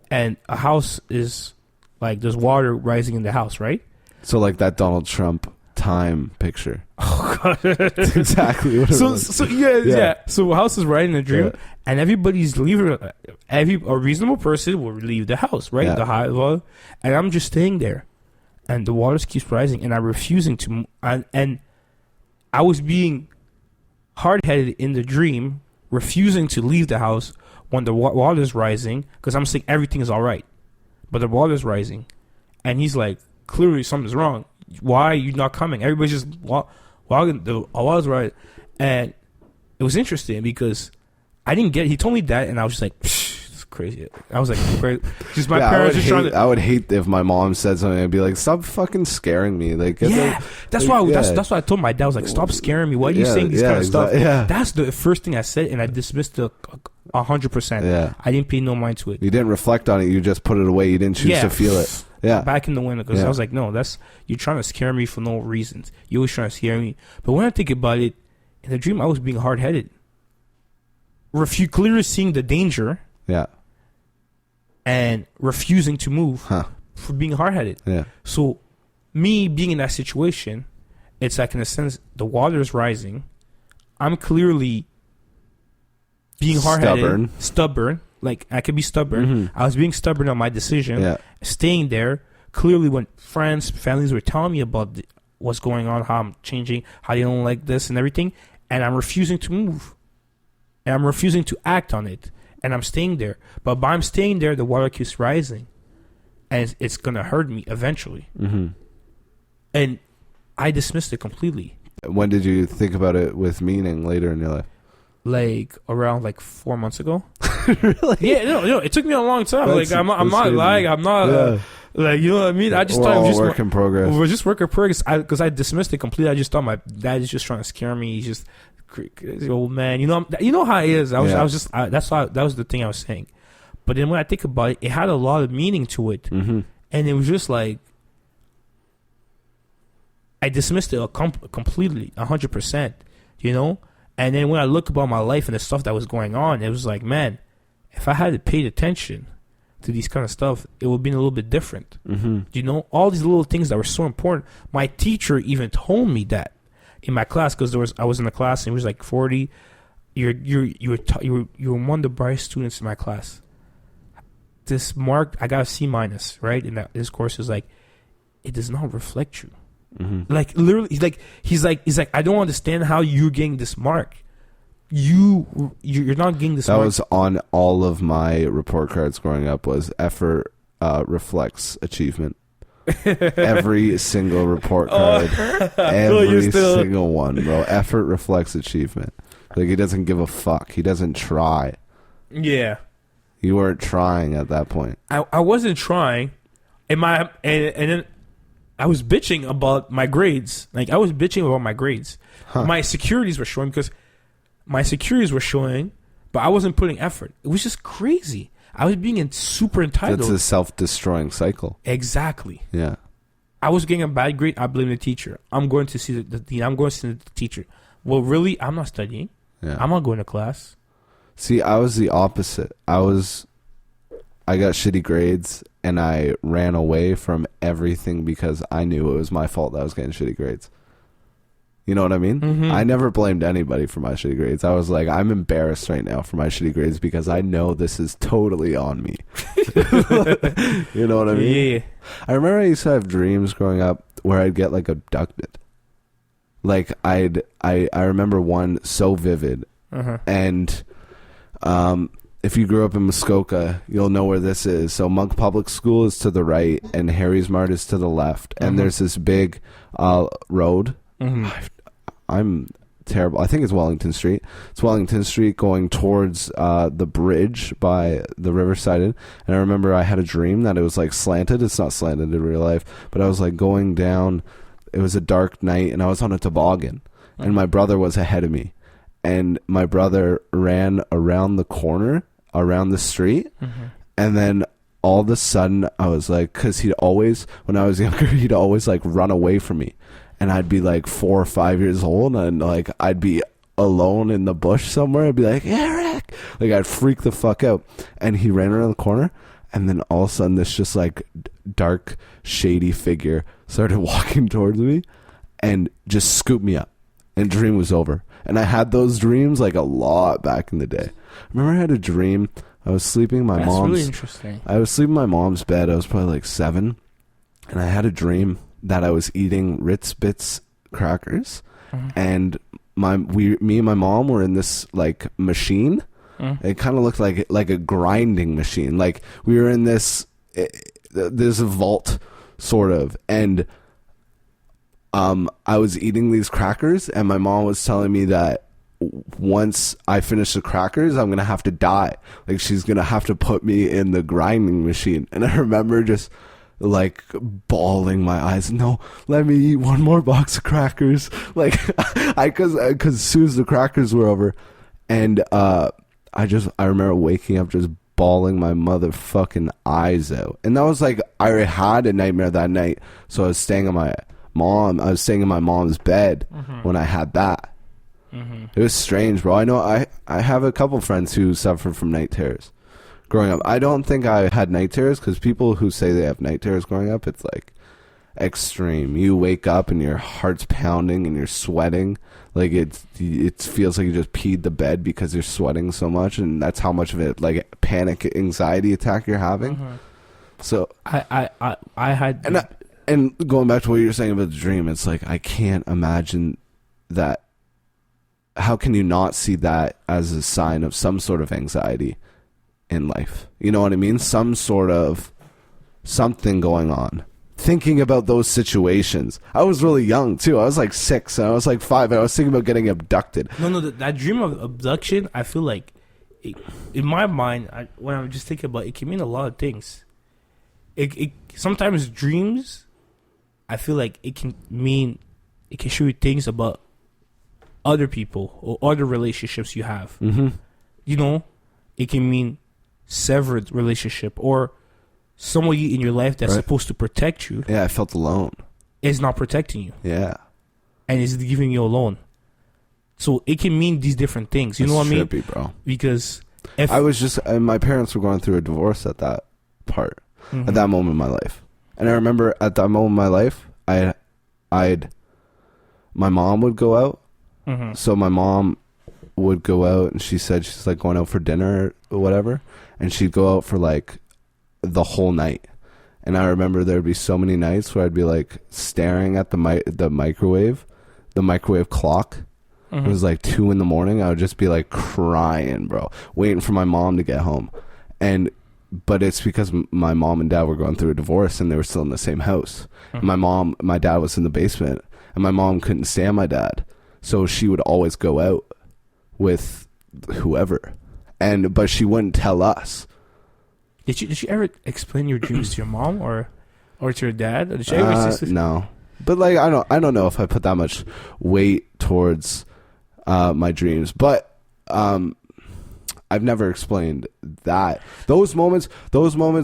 Speaker 2: and a house is like there's water rising in the house, right?
Speaker 1: So like that Donald Trump time picture. Oh god. That's exactly what it was.
Speaker 2: So yeah. So house is right in the dream, and everybody's leaving. A reasonable person will leave the house, right? The high level, and I'm just staying there, and the water keeps rising, and I'm refusing to. And I was being hard-headed in the dream, refusing to leave the house when the water's rising, because I'm saying everything is all right, but the water's rising, and he's like, clearly something's wrong. Why are you not coming? Everybody's just walking. The water's right, and it was interesting because I didn't get it. He told me that, and I was just like, it's crazy. I was like, crazy. Just my parents just trying to.
Speaker 1: I would hate if my mom said something. I'd be like, stop fucking scaring me. Like,
Speaker 2: that's why I told my dad. I was like, stop scaring me. Why are you saying this kind of stuff? Yeah. That's the first thing I said, and I dismissed it 100%.
Speaker 1: Yeah.
Speaker 2: I didn't pay no mind to it.
Speaker 1: You didn't reflect on it. You just put it away. You didn't choose to feel it. Yeah.
Speaker 2: Back in the window, because I was like, no, you're trying to scare me for no reasons. You're always trying to scare me. But when I think about it, in the dream, I was being hard-headed. Clearly seeing the danger.
Speaker 1: Yeah.
Speaker 2: And refusing to move for being hard-headed.
Speaker 1: Yeah.
Speaker 2: So, me being in that situation, it's like, in a sense, the water is rising. I'm clearly being hard-headed. Stubborn. Like, I could be stubborn. I was being stubborn on my decision. Staying there. Clearly, when families were telling me about what's going on, how I'm changing, how they don't like this and everything, and I'm refusing to move. And I'm refusing to act on it. And I'm staying there. But by I'm staying there, the water keeps rising. And it's going to hurt me eventually. And I dismissed it completely.
Speaker 1: When did you think about it with meaning later in your life?
Speaker 2: Like around 4 months ago.
Speaker 1: Really?
Speaker 2: Yeah, no, it took me a long time. I'm not lying. I'm not you know what I mean. I just thought it was just
Speaker 1: work in progress.
Speaker 2: It was just work in progress because I dismissed it completely. I just thought my dad is just trying to scare me. He's just crazy old man. You know how he is. That was the thing I was saying. But then when I think about it, it had a lot of meaning to it.
Speaker 1: Mm-hmm.
Speaker 2: And it was just like, I dismissed it completely, 100%, you know? And then when I look about my life and the stuff that was going on, it was like, man, if I had paid attention to these kind of stuff, it would have been a little bit different.
Speaker 1: Mm-hmm.
Speaker 2: You know, all these little things that were so important. My teacher even told me that in my class, because I was in a class and it was like 40. You were one of the brightest students in my class. This mark, I got a C minus, right? And this course is like, it does not reflect you.
Speaker 1: Mm-hmm.
Speaker 2: Like literally, he's like, I don't understand how you're getting this mark. You're not getting this.
Speaker 1: That
Speaker 2: mark.
Speaker 1: was on all of my report cards growing up. Was effort reflects achievement. Every single report card, every single one, bro. Effort reflects achievement. Like, he doesn't give a fuck. He doesn't try.
Speaker 2: Yeah.
Speaker 1: You weren't trying at that point.
Speaker 2: I wasn't trying, and then I was bitching about my grades. Like, I was bitching about my grades.
Speaker 1: Huh.
Speaker 2: My securities were showing because my securities were showing, but I wasn't putting effort. It was just crazy. I was being super entitled.
Speaker 1: That's a self-destroying cycle.
Speaker 2: Exactly.
Speaker 1: Yeah.
Speaker 2: I was getting a bad grade. I blame the teacher. I'm going to see the dean. I'm going to see the teacher. Well, really, I'm not studying.
Speaker 1: Yeah.
Speaker 2: I'm not going to class.
Speaker 1: See, I was the opposite. I got shitty grades, and I ran away from everything because I knew it was my fault that I was getting shitty grades. You know what I mean?
Speaker 2: Mm-hmm.
Speaker 1: I never blamed anybody for my shitty grades. I was like, I'm embarrassed right now for my shitty grades because I know this is totally on me. You know what I mean?
Speaker 2: Yeah.
Speaker 1: I remember I used to have dreams growing up where I'd get like abducted. Like I remember one so vivid.
Speaker 2: Uh-huh.
Speaker 1: And if you grew up in Muskoka, you'll know where this is. So Monk Public School is to the right and Harry's Mart is to the left. And there's this big road.
Speaker 2: Mm-hmm.
Speaker 1: I'm terrible. I think it's Wellington Street. It's Wellington Street going towards the bridge by the Riverside Inn. And I remember I had a dream that it was like slanted. It's not slanted in real life, but I was like going down. It was a dark night and I was on a toboggan and my brother was ahead of me. And my brother ran around the corner, around the street.
Speaker 2: Mm-hmm.
Speaker 1: And then all of a sudden I was like, because he'd always, when I was younger, he'd always like run away from me. And I'd be like 4 or 5 years old and like I'd be alone in the bush somewhere. I'd be like, Eric! Like I'd freak the fuck out. And he ran around the corner and then all of a sudden this just like dark, shady figure started walking towards me and just scooped me up. And dream was over. And I had those dreams like a lot back in the day. I remember I had a dream. I was sleeping in my mom's.
Speaker 2: Really interesting.
Speaker 1: I was sleeping in my mom's bed. I was probably like 7. And I had a dream that I was eating Ritz Bits crackers, and me and my mom were in this like machine. It kind of looked like a grinding machine. Like we were in this. There's a vault, sort of, and I was eating these crackers, and my mom was telling me that once I finish the crackers, I'm gonna have to die. Like she's gonna have to put me in the grinding machine, and I remember just like bawling my eyes. No, let me eat one more box of crackers. Like cause as soon as the crackers were over, and I remember waking up just bawling my motherfucking eyes out. And that was like, I already had a nightmare that night, so I was staying in my mom's bed when I had that. It was strange, bro. I know I have a couple friends who suffer from night terrors growing up. I don't think I had night terrors because people who say they have night terrors growing up, it's like extreme. You wake up and your heart's pounding and you're sweating. Like it feels like you just peed the bed because you're sweating so much, and that's how much of it like panic anxiety attack you're having. So
Speaker 2: I had
Speaker 1: and going back to what you're saying about the dream, it's like I can't imagine that. How can you not see that as a sign of some sort of anxiety in life? You know what I mean? Some sort of something going on. Thinking about those situations. I was really young too. I was like 6 and I was like 5 and I was thinking about getting abducted.
Speaker 2: No, that dream of abduction, I feel like in my mind, when I'm just thinking about it, can mean a lot of things. It sometimes dreams, I feel like it can show you things about other people or other relationships you have. You know, it can mean severed relationship or somebody in your life that's supposed to protect you.
Speaker 1: Yeah, I felt alone.
Speaker 2: Is not protecting you.
Speaker 1: Yeah.
Speaker 2: And is giving you a loan. So it can mean these different things. You know what I mean?
Speaker 1: Trippy, bro.
Speaker 2: Because
Speaker 1: I was just, my parents were going through a divorce at that part, at that moment in my life. And I remember at that moment in my life, my mom would go out. So my mom would go out and she said she's like going out for dinner or whatever. And she'd go out for like the whole night. And I remember there'd be so many nights where I'd be like staring at the microwave clock. It was like 2 a.m. I would just be like crying, bro, waiting for my mom to get home. But it's because my mom and dad were going through a divorce and they were still in the same house. My dad was in the basement and my mom couldn't stand my dad. So she would always go out with whoever. But she wouldn't tell us.
Speaker 2: Did you ever explain your dreams to your mom or to your dad? Did you ever
Speaker 1: no. But like I don't know if I put that much weight towards my dreams. But I've never explained that. Those moments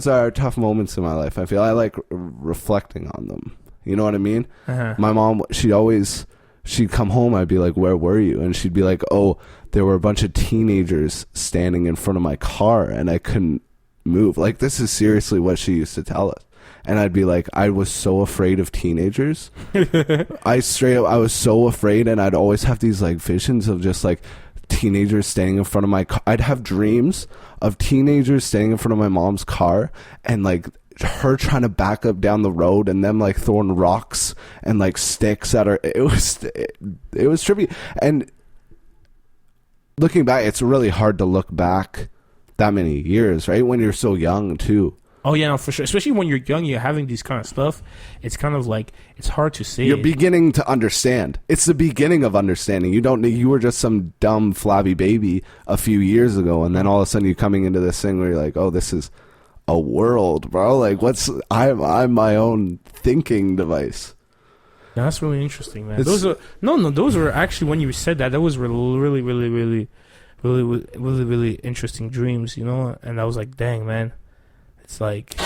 Speaker 1: are tough moments in my life. I feel I like reflecting on them. You know what I mean? My mom, she'd come home. I'd be like, "Where were you?" And she'd be like, "Oh, there were a bunch of teenagers standing in front of my car, and I couldn't move." Like, this is seriously what she used to tell us. And I'd be like, I was so afraid of teenagers. I was so afraid, and I'd always have these like visions of just like teenagers standing in front of my car. I'd have dreams of teenagers standing in front of my mom's car and like her trying to back up down the road and them like throwing rocks and like sticks at her. It was trippy. And looking back, it's really hard to look back that many years, right? When you're so young too.
Speaker 2: Oh yeah, no, for sure. Especially when you're young, you're having these kind of stuff. It's kind of like it's hard to say.
Speaker 1: You're beginning to understand. It's the beginning of understanding. You were just some dumb flabby baby a few years ago, and then all of a sudden you're coming into this thing where you're like, oh, this is a world, bro. Like, I'm my own thinking device.
Speaker 2: Yeah, that's really interesting, man. Those were actually, when you said that was really interesting dreams, you know. And I was like, dang, man. It's like,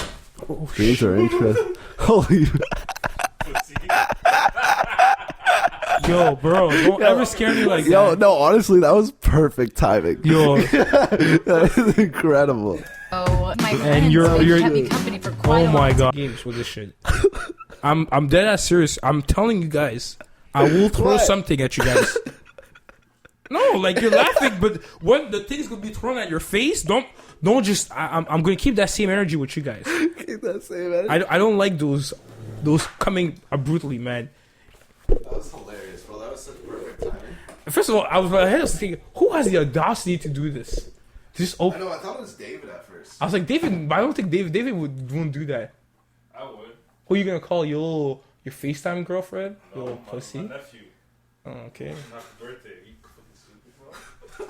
Speaker 1: dreams are interesting. Holy.
Speaker 2: Yo, bro, don't ever scare me like that.
Speaker 1: Yo, no, honestly, that was perfect timing.
Speaker 2: Yo,
Speaker 1: that is incredible.
Speaker 7: Oh, my friends,
Speaker 2: and you're
Speaker 7: kept me company for quite a
Speaker 2: oh
Speaker 7: long
Speaker 2: my
Speaker 7: time.
Speaker 2: god, games with this shit. I'm dead ass serious. I'm telling you guys, I will throw something at you guys. No, like, you're laughing, but when the thing's gonna be thrown at your face, don't just. I'm gonna keep that same energy with you guys.
Speaker 1: Keep that same energy.
Speaker 2: I don't like those coming brutally, man.
Speaker 1: That was hilarious, bro. That was such perfect timing.
Speaker 2: First of all, I was thinking, who has the audacity to do this? Just
Speaker 1: I know. I thought it was David at first.
Speaker 2: I was like, David, but I don't think David wouldn't do that.
Speaker 9: I would.
Speaker 2: Who are you gonna call your FaceTime girlfriend?
Speaker 9: No,
Speaker 2: your pussy?
Speaker 9: my nephew.
Speaker 2: Oh, okay.
Speaker 9: Happy birthday. You fucking stupid, bro.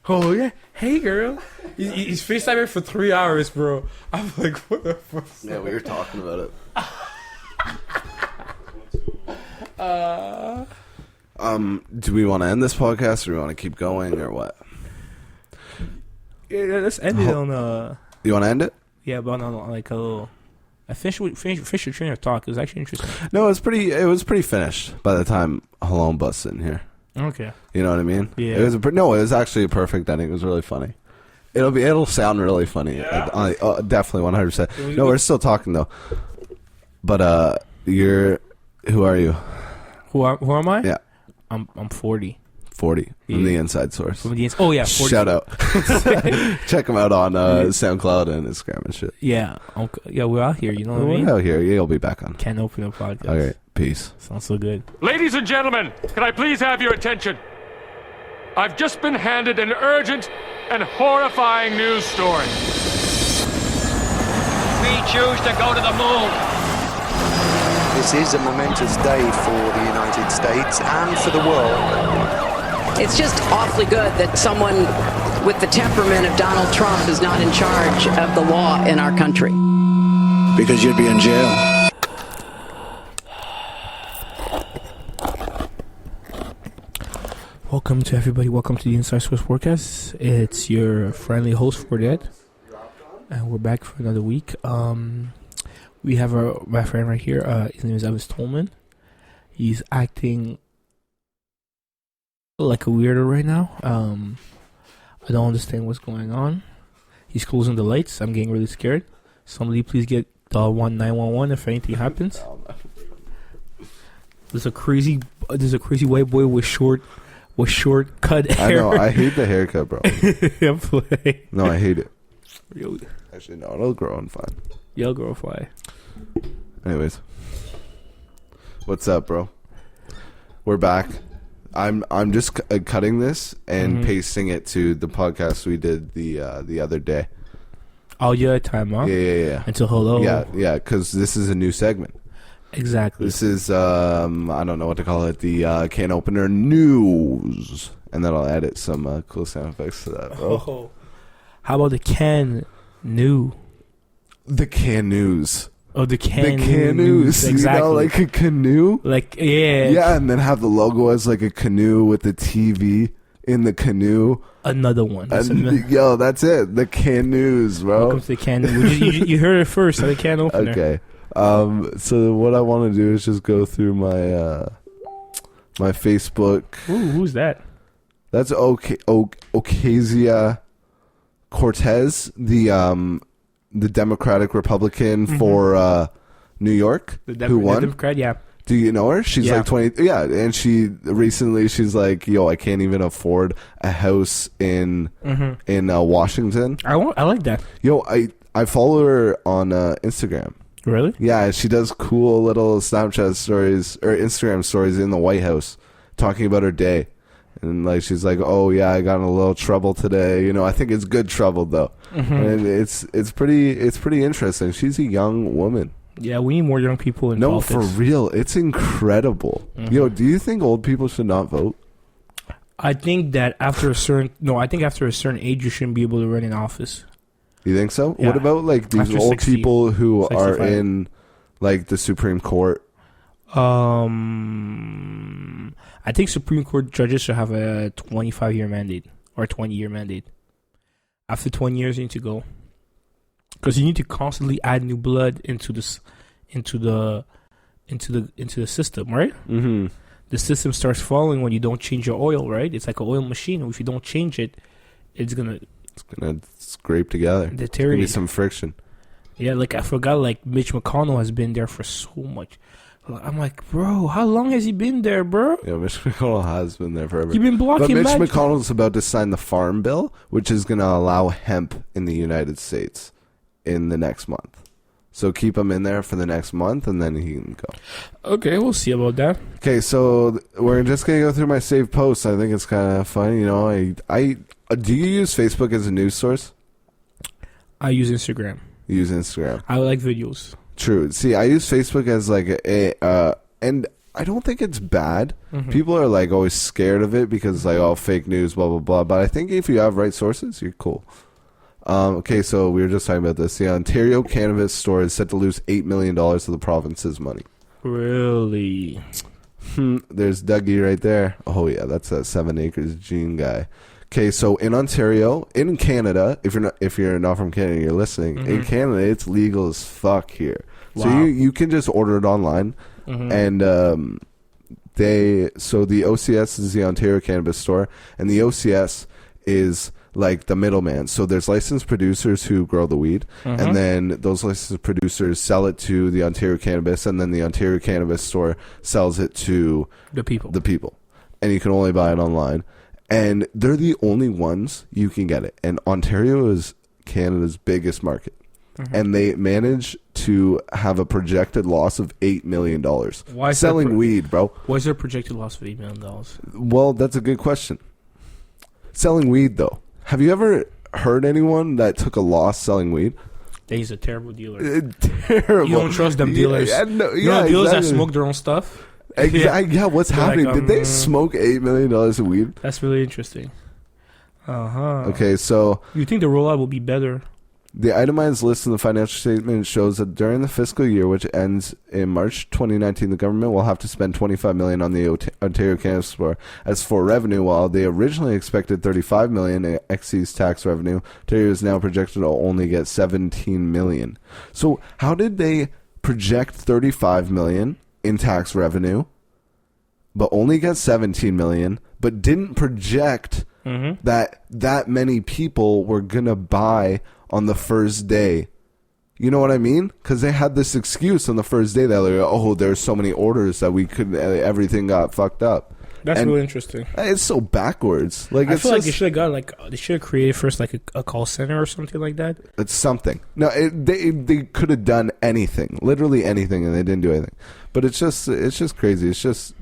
Speaker 2: Oh yeah, hey girl. He's FaceTiming for 3 hours, bro. I'm like, what the fuck?
Speaker 1: Yeah, we were talking about it. Do we want to end this podcast, or do we want to keep going, or what?
Speaker 2: Yeah, let's end it on
Speaker 1: You want to end it?
Speaker 2: Yeah, but on like a little. I finished your train of talk. It was actually interesting.
Speaker 1: No, it was pretty finished by the time Halon busted in here.
Speaker 2: Okay.
Speaker 1: You know what I mean?
Speaker 2: Yeah.
Speaker 1: It was actually a perfect ending. It was really funny. It'll sound really funny.
Speaker 9: Yeah.
Speaker 1: Definitely 100%. No, we're still talking though. But who are you?
Speaker 2: Who am I?
Speaker 1: Yeah.
Speaker 2: I'm 40.
Speaker 1: 40 from the Inside Source.
Speaker 2: Oh yeah, 40.
Speaker 1: Shout out. Check them out on SoundCloud and Instagram and shit.
Speaker 2: Yeah, we're out here. You know what I mean?
Speaker 1: We're out here. You'll be back on.
Speaker 2: Can't open a podcast.
Speaker 1: All right, peace.
Speaker 2: Sounds so good.
Speaker 11: Ladies and gentlemen, can I please have your attention? I've just been handed an urgent and horrifying news story.
Speaker 12: We choose to go to the moon.
Speaker 10: This is a momentous day for the United States and for the world.
Speaker 13: It's just awfully good that someone with the temperament of Donald Trump is not in charge of the law in our country.
Speaker 14: Because you'd be in jail.
Speaker 2: Welcome to everybody. Welcome to the Inside Source Forecast. It's your friendly host for that. And we're back for another week. We have my friend right here. His name is Elvis Tolman. He's acting like a weirdo right now. I don't understand what's going on. He's closing the lights. I'm getting really scared. Somebody please get 911 if anything happens. There's a crazy white boy with short cut hair.
Speaker 1: I know. I hate the haircut, bro.
Speaker 2: I'm playing.
Speaker 1: No, I hate it.
Speaker 2: Yo.
Speaker 1: Actually, no, it'll grow on fine.
Speaker 2: Yeah, it'll grow fine.
Speaker 1: Anyways, what's up, bro? We're back. I'm just cutting this and pasting it to the podcast we did the other day.
Speaker 2: Oh, yeah, time, huh?
Speaker 1: Yeah.
Speaker 2: Until hello.
Speaker 1: Yeah, because this is a new segment.
Speaker 2: Exactly.
Speaker 1: This is, I don't know what to call it, the can opener news. And then I'll edit some cool sound effects to that, bro.
Speaker 2: Oh. How about the can new?
Speaker 1: The can news.
Speaker 2: Oh, the can
Speaker 1: news.
Speaker 2: Exactly.
Speaker 1: You know, like a canoe?
Speaker 2: Like, yeah.
Speaker 1: Yeah, and then have the logo as like a canoe with the TV in the canoe.
Speaker 2: Another one.
Speaker 1: Yo, that's it. The can news, bro.
Speaker 2: Welcome to the can news. You heard it first on the can opener.
Speaker 1: Okay. So what I want to do is just go through my my Facebook.
Speaker 2: Ooh, who's that?
Speaker 1: That's Ocasio Cortez, the Democratic Republican for New York, who won.
Speaker 2: The Democrat, yeah.
Speaker 1: Do you know her? She's like 20. Yeah, and she's like, yo, I can't even afford a house in Washington.
Speaker 2: I like that.
Speaker 1: Yo, I follow her on Instagram.
Speaker 2: Really?
Speaker 1: Yeah, she does cool little Snapchat stories or Instagram stories in the White House talking about her day. And like she's like, oh yeah, I got in a little trouble today. You know, I think it's good trouble though, and it's pretty interesting. She's a young woman.
Speaker 2: Yeah, we need more young people in politics.
Speaker 1: No, for real, it's incredible. Yo, do you think old people should not vote?
Speaker 2: I think that after a certain age, you shouldn't be able to run in office.
Speaker 1: You think so?
Speaker 2: Yeah.
Speaker 1: What about like these
Speaker 2: After
Speaker 1: old
Speaker 2: 60,
Speaker 1: people who
Speaker 2: 65.
Speaker 1: are in like the Supreme Court?
Speaker 2: I think Supreme Court judges should have a 25-year mandate or a 20-year mandate. After 20 years, you need to go because you need to constantly add new blood into the system, right? Mm-hmm. The system starts falling when you don't change your oil, right? It's like an oil machine. If you don't change it, it's gonna
Speaker 1: scrape together.
Speaker 2: Deteriorate.
Speaker 1: There's gonna be some friction.
Speaker 2: Yeah, like I forgot. Like Mitch McConnell has been there for so much. I'm like, bro, how long has he been there, bro?
Speaker 1: Yeah, Mitch McConnell has been there forever.
Speaker 2: You've been blocking.
Speaker 1: But Mitch McConnell's about to sign the Farm Bill, which is going to allow hemp in the United States in the next month. So keep him in there for the next month, and then he can go.
Speaker 2: Okay, we'll see about that.
Speaker 1: Okay, so we're just going to go through my saved posts. I think it's kind of fun. You know, I do you use Facebook as a news source?
Speaker 2: I use Instagram.
Speaker 1: You use Instagram.
Speaker 2: I like videos.
Speaker 1: True. See, I use Facebook as like and I don't think it's bad. People are like always scared of it because like, oh, fake news, blah, blah, blah. But I think if you have right sources, you're cool. Okay, so we were just talking about this. The Ontario cannabis store is set to lose $8 million of the province's money.
Speaker 2: Really?
Speaker 1: There's Dougie right there. Oh, yeah, that's that 7 Acres Gene guy. Okay, so in Ontario, in Canada, if you're not from Canada, you're listening. In Canada, it's legal as fuck here.
Speaker 2: Wow.
Speaker 1: So you can just order it online, and the OCS is the Ontario Cannabis Store, and the OCS is like the middleman. So there's licensed producers who grow the weed, and then those licensed producers sell it to the Ontario Cannabis, and then the Ontario Cannabis Store sells it to
Speaker 2: the people.
Speaker 1: And you can only buy it online. And they're the only ones you can get it. And Ontario is Canada's biggest market. And they managed to have a projected loss of $8 million.
Speaker 2: Why is
Speaker 1: selling weed, bro?
Speaker 2: Why is there a projected loss of $8 million?
Speaker 1: Well, that's a good question. Selling weed, though. Have you ever heard anyone that took a loss selling weed?
Speaker 2: He's a terrible dealer.
Speaker 1: Terrible.
Speaker 2: You don't trust them dealers. Dealers that smoke their own stuff?
Speaker 1: Yeah, what's happening?
Speaker 2: Like,
Speaker 1: did they smoke $8 million of weed?
Speaker 2: That's really interesting.
Speaker 1: Okay, so
Speaker 2: you think the rollout will be better?
Speaker 1: The itemized list in the financial statement shows that during the fiscal year, which ends in March 2019, the government will have to spend $25 million on the Ontario Cannabis Store. As for revenue, while they originally expected $35 million in excise tax revenue, Ontario is now projected to only get $17 million. So how did they project $35 million in tax revenue, but only get $17 million, but didn't project that many people were going to buy on the first day? You know what I mean? Because they had this excuse on the first day that like, oh, there's so many orders that we couldn't, everything got fucked up.
Speaker 2: That's really interesting.
Speaker 1: It's so backwards. Like
Speaker 2: I feel like they should have got they should have created first like a call center or something like that.
Speaker 1: It's something. No, they could have done anything, literally anything, and they didn't do anything. But it's just crazy. It's just.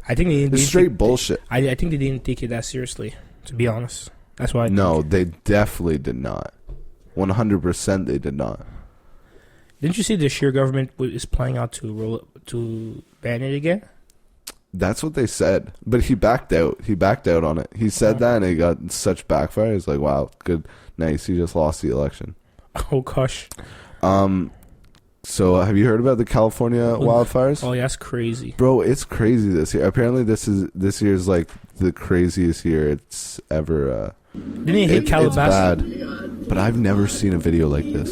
Speaker 2: I think they
Speaker 1: it's straight bullshit.
Speaker 2: I think they didn't take it that seriously. To be honest, that's why.
Speaker 1: They definitely did not. 100% they did not.
Speaker 2: Didn't you see the Scheer government is planning out to ban it again?
Speaker 1: That's what they said, but he backed out. He backed out on it. He said that, and it got such backfire. He's like, "Wow, good, nice." He just lost the election.
Speaker 2: Oh gosh.
Speaker 1: So have you heard about the California wildfires?
Speaker 2: Oh, yeah, that's crazy,
Speaker 1: bro. It's crazy this year. Apparently, this year's like the craziest year it's ever.
Speaker 2: Didn't he hit Calabasas?
Speaker 1: It's bad, but I've never seen a video like this.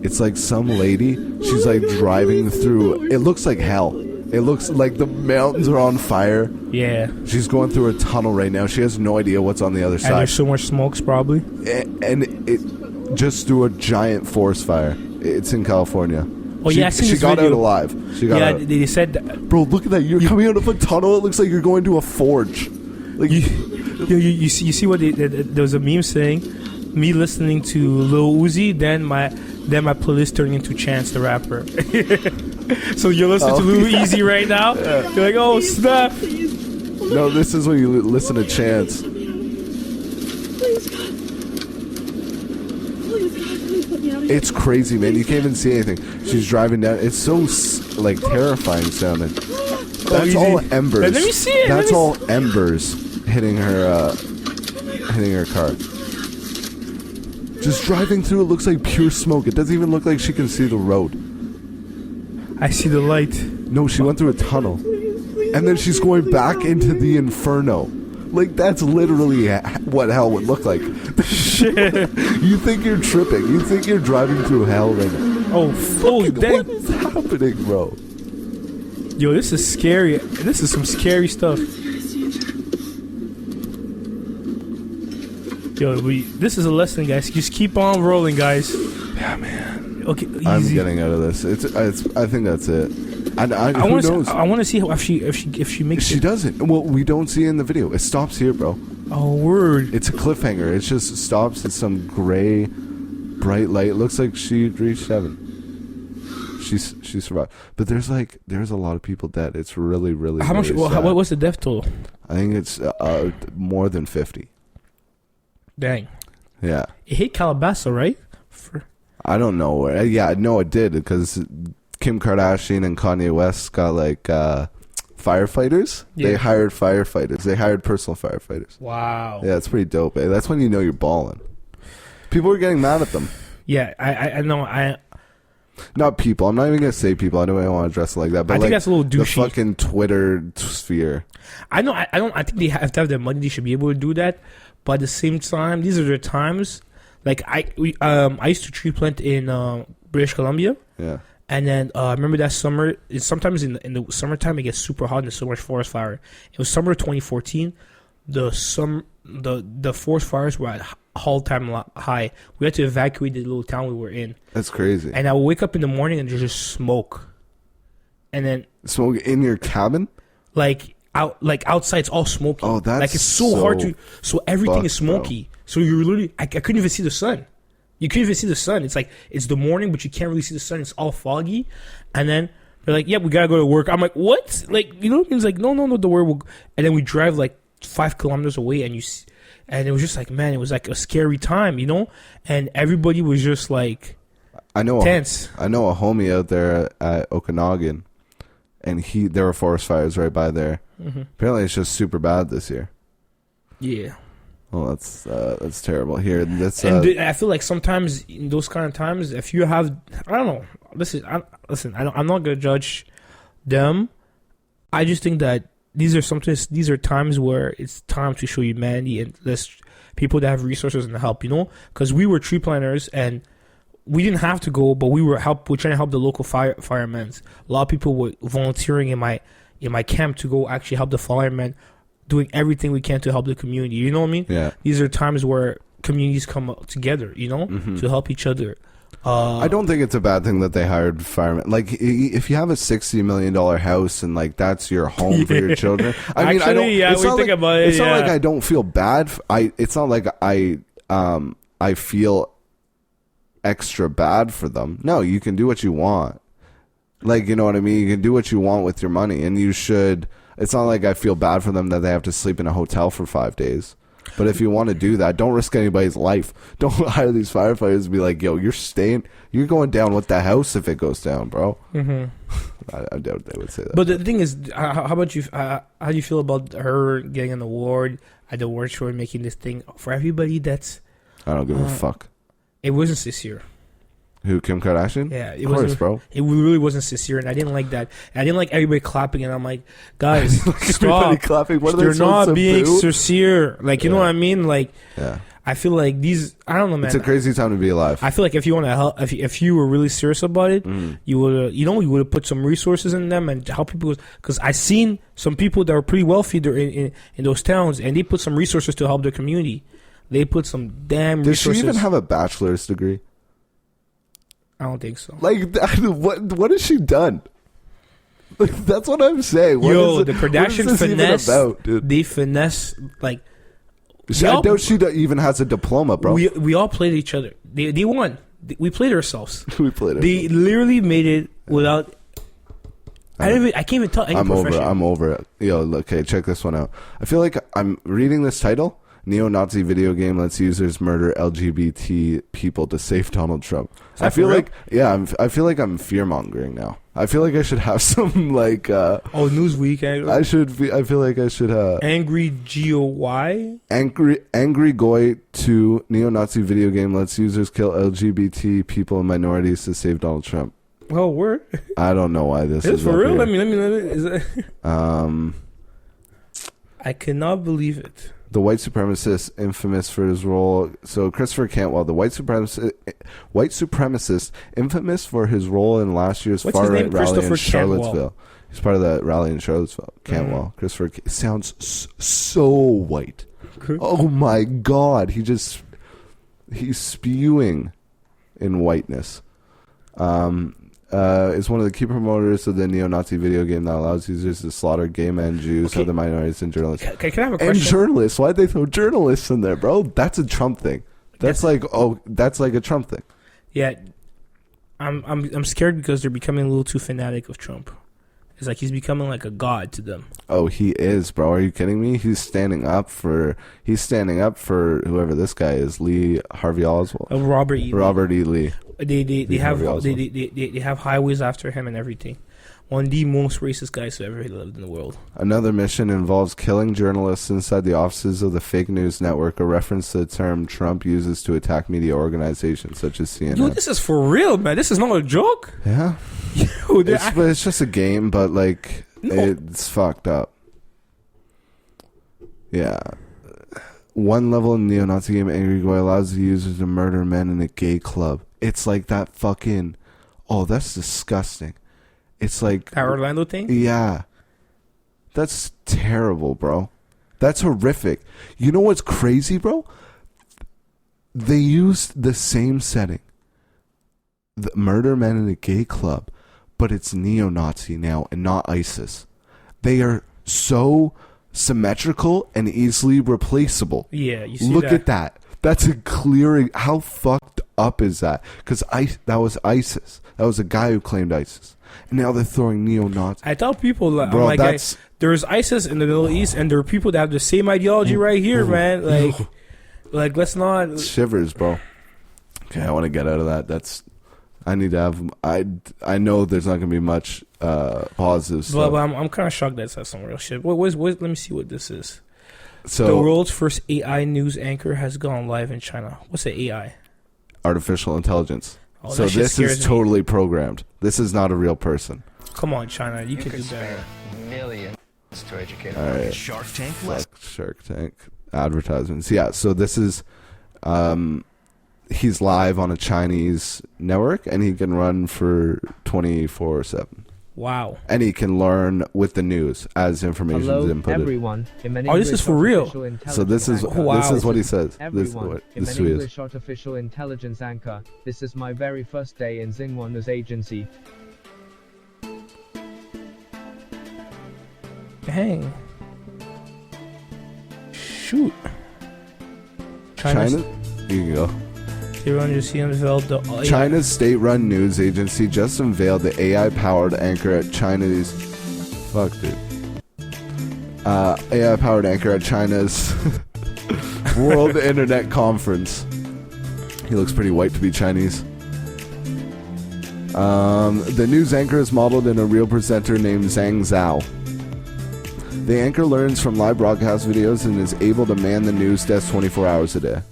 Speaker 1: It's like some lady. She's like driving through. It looks like hell. It looks like the mountains are on fire.
Speaker 2: Yeah.
Speaker 1: She's going through a tunnel right now. She has no idea what's on the other side.
Speaker 2: And there's so much smokes, probably.
Speaker 1: And it just through a giant forest fire. It's in California.
Speaker 2: Oh, yeah,
Speaker 1: she got out alive. She got out.
Speaker 2: They said that.
Speaker 1: Bro, look at that. You're coming out of a tunnel. It looks like you're going to a forge. Like
Speaker 2: you see what there was a meme saying, me listening to Lil Uzi, then my playlist turning into Chance the Rapper. So you're listening to Lil Uzi right now. Yeah. You're like, oh snap.
Speaker 1: No, this is when you listen to Chance. It's crazy, man. You can't even see anything. She's driving down. It's so like terrifying sounding. That's all embers.
Speaker 2: Let me see it.
Speaker 1: That's all embers hitting her car. Just driving through, it looks like pure smoke. It doesn't even look like she can see the road.
Speaker 2: I see the light.
Speaker 1: No, she went through a tunnel. And then she's going back into the inferno. Like, that's literally what hell would look like.
Speaker 2: Shit.
Speaker 1: You think you're tripping. You think you're driving through hell right now.
Speaker 2: Oh, dang.
Speaker 1: What's happening, bro?
Speaker 2: Yo, this is scary. This is some scary stuff. Yo, this is a lesson, guys. Just keep on rolling, guys.
Speaker 1: Yeah, man.
Speaker 2: Okay, easy.
Speaker 1: I'm getting out of this. I think that's it. Who knows?
Speaker 2: I want to see if she makes.
Speaker 1: She doesn't. Well, we don't see it in the video. It stops here, bro.
Speaker 2: Oh, word.
Speaker 1: It's a cliffhanger. It just stops at some gray, bright light. It looks like she reached heaven. She survived. But there's a lot of people dead. It's really, really.
Speaker 2: How much?
Speaker 1: Really sad.
Speaker 2: What's the death toll?
Speaker 1: I think it's more than 50.
Speaker 2: Dang.
Speaker 1: Yeah.
Speaker 2: It hit Calabasas, right?
Speaker 1: I don't know where. Yeah, no, it did because Kim Kardashian and Kanye West got like firefighters. Yeah. They hired firefighters. They hired personal firefighters.
Speaker 2: Wow.
Speaker 1: Yeah, it's pretty dope. Eh? That's when you know you're balling. People were getting mad at them.
Speaker 2: Yeah, I know.
Speaker 1: Not people. I'm not even gonna say people. I don't even want to address it like that. But
Speaker 2: I think that's a little douchey.
Speaker 1: The fucking Twitter sphere.
Speaker 2: I know. I don't. I think they have to have their money. They should be able to do that. But at the same time, these are their times. Like I used to tree plant in British Columbia.
Speaker 1: Yeah.
Speaker 2: And then I remember that summer. Sometimes in the summertime it gets super hot and there's so much forest fire. It was summer 2014. The forest fires were at all-time high. We had to evacuate the little town we were in.
Speaker 1: That's crazy.
Speaker 2: And I would wake up in the morning and there's just smoke. And then
Speaker 1: smoke in your cabin?
Speaker 2: Outside, it's all smoky.
Speaker 1: Oh, that's
Speaker 2: like it's so hard to. So everything is smoky. Bro. So you're literally, I couldn't even see the sun. You couldn't even see the sun. It's like it's the morning, but you can't really see the sun. It's all foggy, and then they're like, "Yeah, we gotta go to work." I'm like, "What?" Like, you know, it's like, "No, the work." And then we drive like 5 kilometers away, and and it was just like, man, it was like a scary time, you know. And everybody was just like, tense.
Speaker 1: I know a homie out there at Okanagan, and there were forest fires right by there. Mm-hmm. Apparently, it's just super bad this year.
Speaker 2: Yeah.
Speaker 1: Oh, that's terrible. Here, that's
Speaker 2: I feel like sometimes in those kind of times, if you have, I don't know. I'm not gonna judge them. I just think that these are times where it's time to show humanity and less people that have resources and help. You know, because we were tree planters and we didn't have to go, but we're trying to help the local firemen. A lot of people were volunteering in my camp to go actually help the firemen, doing everything we can to help the community. You know what I mean?
Speaker 1: Yeah.
Speaker 2: These are times where communities come together, you know, to help each other.
Speaker 1: I don't think it's a bad thing that they hired firemen. Like, if you have a $60 million house and like that's your home for your children, I mean, I don't. It's not like I don't feel bad. It's not like I feel extra bad for them. No, you can do what you want. Like, you know what I mean? You can do what you want with your money, and you should. It's not like I feel bad for them that they have to sleep in a hotel for 5 days. But if you want to do that, don't risk anybody's life. Don't hire these firefighters and be like, yo, you're going down with the house if it goes down, bro. I doubt they would say that.
Speaker 2: But the thing is, how about you? How do you feel about her getting an award at the award show and making this thing for everybody?
Speaker 1: I don't give a fuck.
Speaker 2: It wasn't sincere.
Speaker 1: Who, Kim Kardashian?
Speaker 2: Yeah,
Speaker 1: of course, bro.
Speaker 2: It really wasn't sincere, and I didn't like that. And I didn't like everybody clapping, and I'm like, guys, stop!
Speaker 1: Clapping. What are
Speaker 2: They're not being
Speaker 1: boo?
Speaker 2: sincere. Like, you know what I mean? Like,
Speaker 1: yeah.
Speaker 2: I feel like these. I don't know, man.
Speaker 1: It's a crazy time to be alive.
Speaker 2: I feel like if you want to help, if you were really serious about it, you would, you would have put some resources in them and help people. Because I seen some people that were pretty wealthy in those towns, and they put some resources to help their community. They put some damn resources.
Speaker 1: Does she even have a bachelor's degree?
Speaker 2: I don't think so.
Speaker 1: Like, what has she done? Like, that's what I'm saying.
Speaker 2: The Kardashian finesse. They finesse, like.
Speaker 1: I doubt she even has a diploma, bro.
Speaker 2: We all played each other. They won. We played ourselves.
Speaker 1: They
Speaker 2: literally made it without. I can't even tell any professional.
Speaker 1: I'm over it. Yo, okay, check this one out. I feel like I'm reading this title. Neo-Nazi video game lets users murder LGBT people to save Donald Trump. I feel like I feel like I'm fear-mongering now. I feel like I should have some like
Speaker 2: Newsweek.
Speaker 1: I feel like I should
Speaker 2: Angry GOY.
Speaker 1: Angry Goy 2 neo-Nazi video game lets users kill LGBT people and minorities to save Donald Trump.
Speaker 2: Oh, word.
Speaker 1: I don't know why this is
Speaker 2: for real.
Speaker 1: Here.
Speaker 2: Let me. I cannot believe it.
Speaker 1: The white supremacist, infamous for his role. So Christopher Cantwell, the white supremacist, infamous for his role in last year's far-right rally in Charlottesville. He's part of that rally in Charlottesville. Cantwell, Christopher sounds so white. Oh my God, he's spewing in whiteness. Is one of the key promoters of the neo-Nazi video game that allows users to slaughter gay men, Jews, other minorities, and journalists.
Speaker 2: Can I have a question?
Speaker 1: And journalists. Why'd they throw journalists in there, bro? That's a Trump thing. That's like a Trump thing.
Speaker 2: Yeah, I'm scared because they're becoming a little too fanatic of Trump. It's like he's becoming like a god to them.
Speaker 1: Oh, he is, bro. Are you kidding me? He's standing up for whoever this guy is, Lee Harvey Oswald.
Speaker 2: Robert E.
Speaker 1: Lee.
Speaker 2: They have highways after him and everything. One of the most racist guys who ever lived in the world.
Speaker 1: Another mission involves killing journalists inside the offices of the fake news network, a reference to the term Trump uses to attack media organizations such as CNN.
Speaker 2: Yo, this is for real, man. This is not a joke.
Speaker 1: Yeah. It's just a game, but like it's fucked up. Yeah. One level in the neo-Nazi game, Angry Goy allows the users to murder men in a gay club. It's like that fucking... Oh, that's disgusting. It's like...
Speaker 2: That Orlando thing?
Speaker 1: Yeah. That's terrible, bro. That's horrific. You know what's crazy, bro? They used the same setting. The murder men in a gay club. But it's neo-Nazi now and not ISIS. They are so symmetrical and easily replaceable.
Speaker 2: Yeah, you see
Speaker 1: Look at that. That's a clearing. How fucked up is that? Because that was ISIS. That was a guy who claimed ISIS. And now they're throwing neo-Nazi.
Speaker 2: I tell people, bro, there's ISIS in the Middle East, and there are people that have the same ideology right here, man. Like let's not...
Speaker 1: Shivers, bro. Okay, I want to get out of that. I need to have... I know there's not going to be much positive stuff.
Speaker 2: But I'm kind of shocked that's some real shit. Let me see what this is.
Speaker 1: So
Speaker 2: the world's first AI news anchor has gone live in China. What's the AI?
Speaker 1: Artificial intelligence.
Speaker 2: Oh,
Speaker 1: so
Speaker 2: that shit
Speaker 1: this
Speaker 2: scares
Speaker 1: is
Speaker 2: me.
Speaker 1: totally programmed. This is not a real person.
Speaker 2: Come on, China, you can do better.
Speaker 15: Millions to educate.
Speaker 1: All right.
Speaker 15: Shark Tank.
Speaker 1: Shark Tank advertisements. Yeah. So this is, he's live on a Chinese network, and he can run for 24/7.
Speaker 2: Wow.
Speaker 1: And he can learn with the news as information is inputted.
Speaker 16: Everyone.
Speaker 2: Oh, this is for real.
Speaker 1: So this is this is what he says.
Speaker 16: Everyone,
Speaker 1: This
Speaker 16: I'm
Speaker 1: is
Speaker 16: an
Speaker 1: who he is.
Speaker 16: English artificial intelligence anchor. This is my very first day in Xinhua News Agency.
Speaker 2: Dang. Shoot.
Speaker 1: China. Here you go. China's state-run news agency just unveiled the AI-powered anchor at China's. Fuck, dude. AI-powered anchor at China's World Internet Conference. He looks pretty white to be Chinese. The news anchor is modeled in a real presenter named Zhang Zhao. The anchor learns from live broadcast videos and is able to man the news desk 24 hours a day.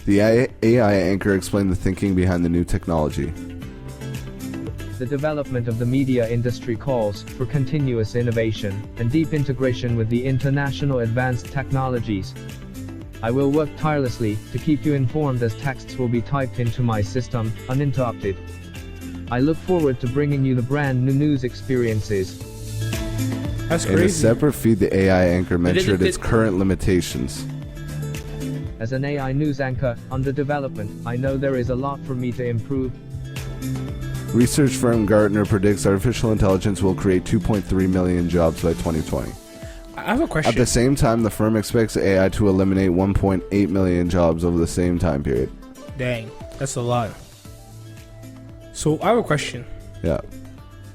Speaker 1: The AI anchor explained the thinking behind the new technology.
Speaker 16: The development of the media industry calls for continuous innovation and deep integration with the international advanced technologies. I will work tirelessly to keep you informed as texts will be typed into my system, uninterrupted. I look forward to bringing you the brand new news experiences.
Speaker 2: That's
Speaker 1: In a separate feed, the AI anchor mentioned its current limitations.
Speaker 16: As an AI news anchor, under development, I know there is a lot for me to improve.
Speaker 1: Research firm Gartner predicts artificial intelligence will create 2.3 million jobs by 2020.
Speaker 2: I have a question.
Speaker 1: At the same time, the firm expects AI to eliminate 1.8 million jobs over the same time period.
Speaker 2: Dang, that's a lot. So I have a question.
Speaker 1: Yeah.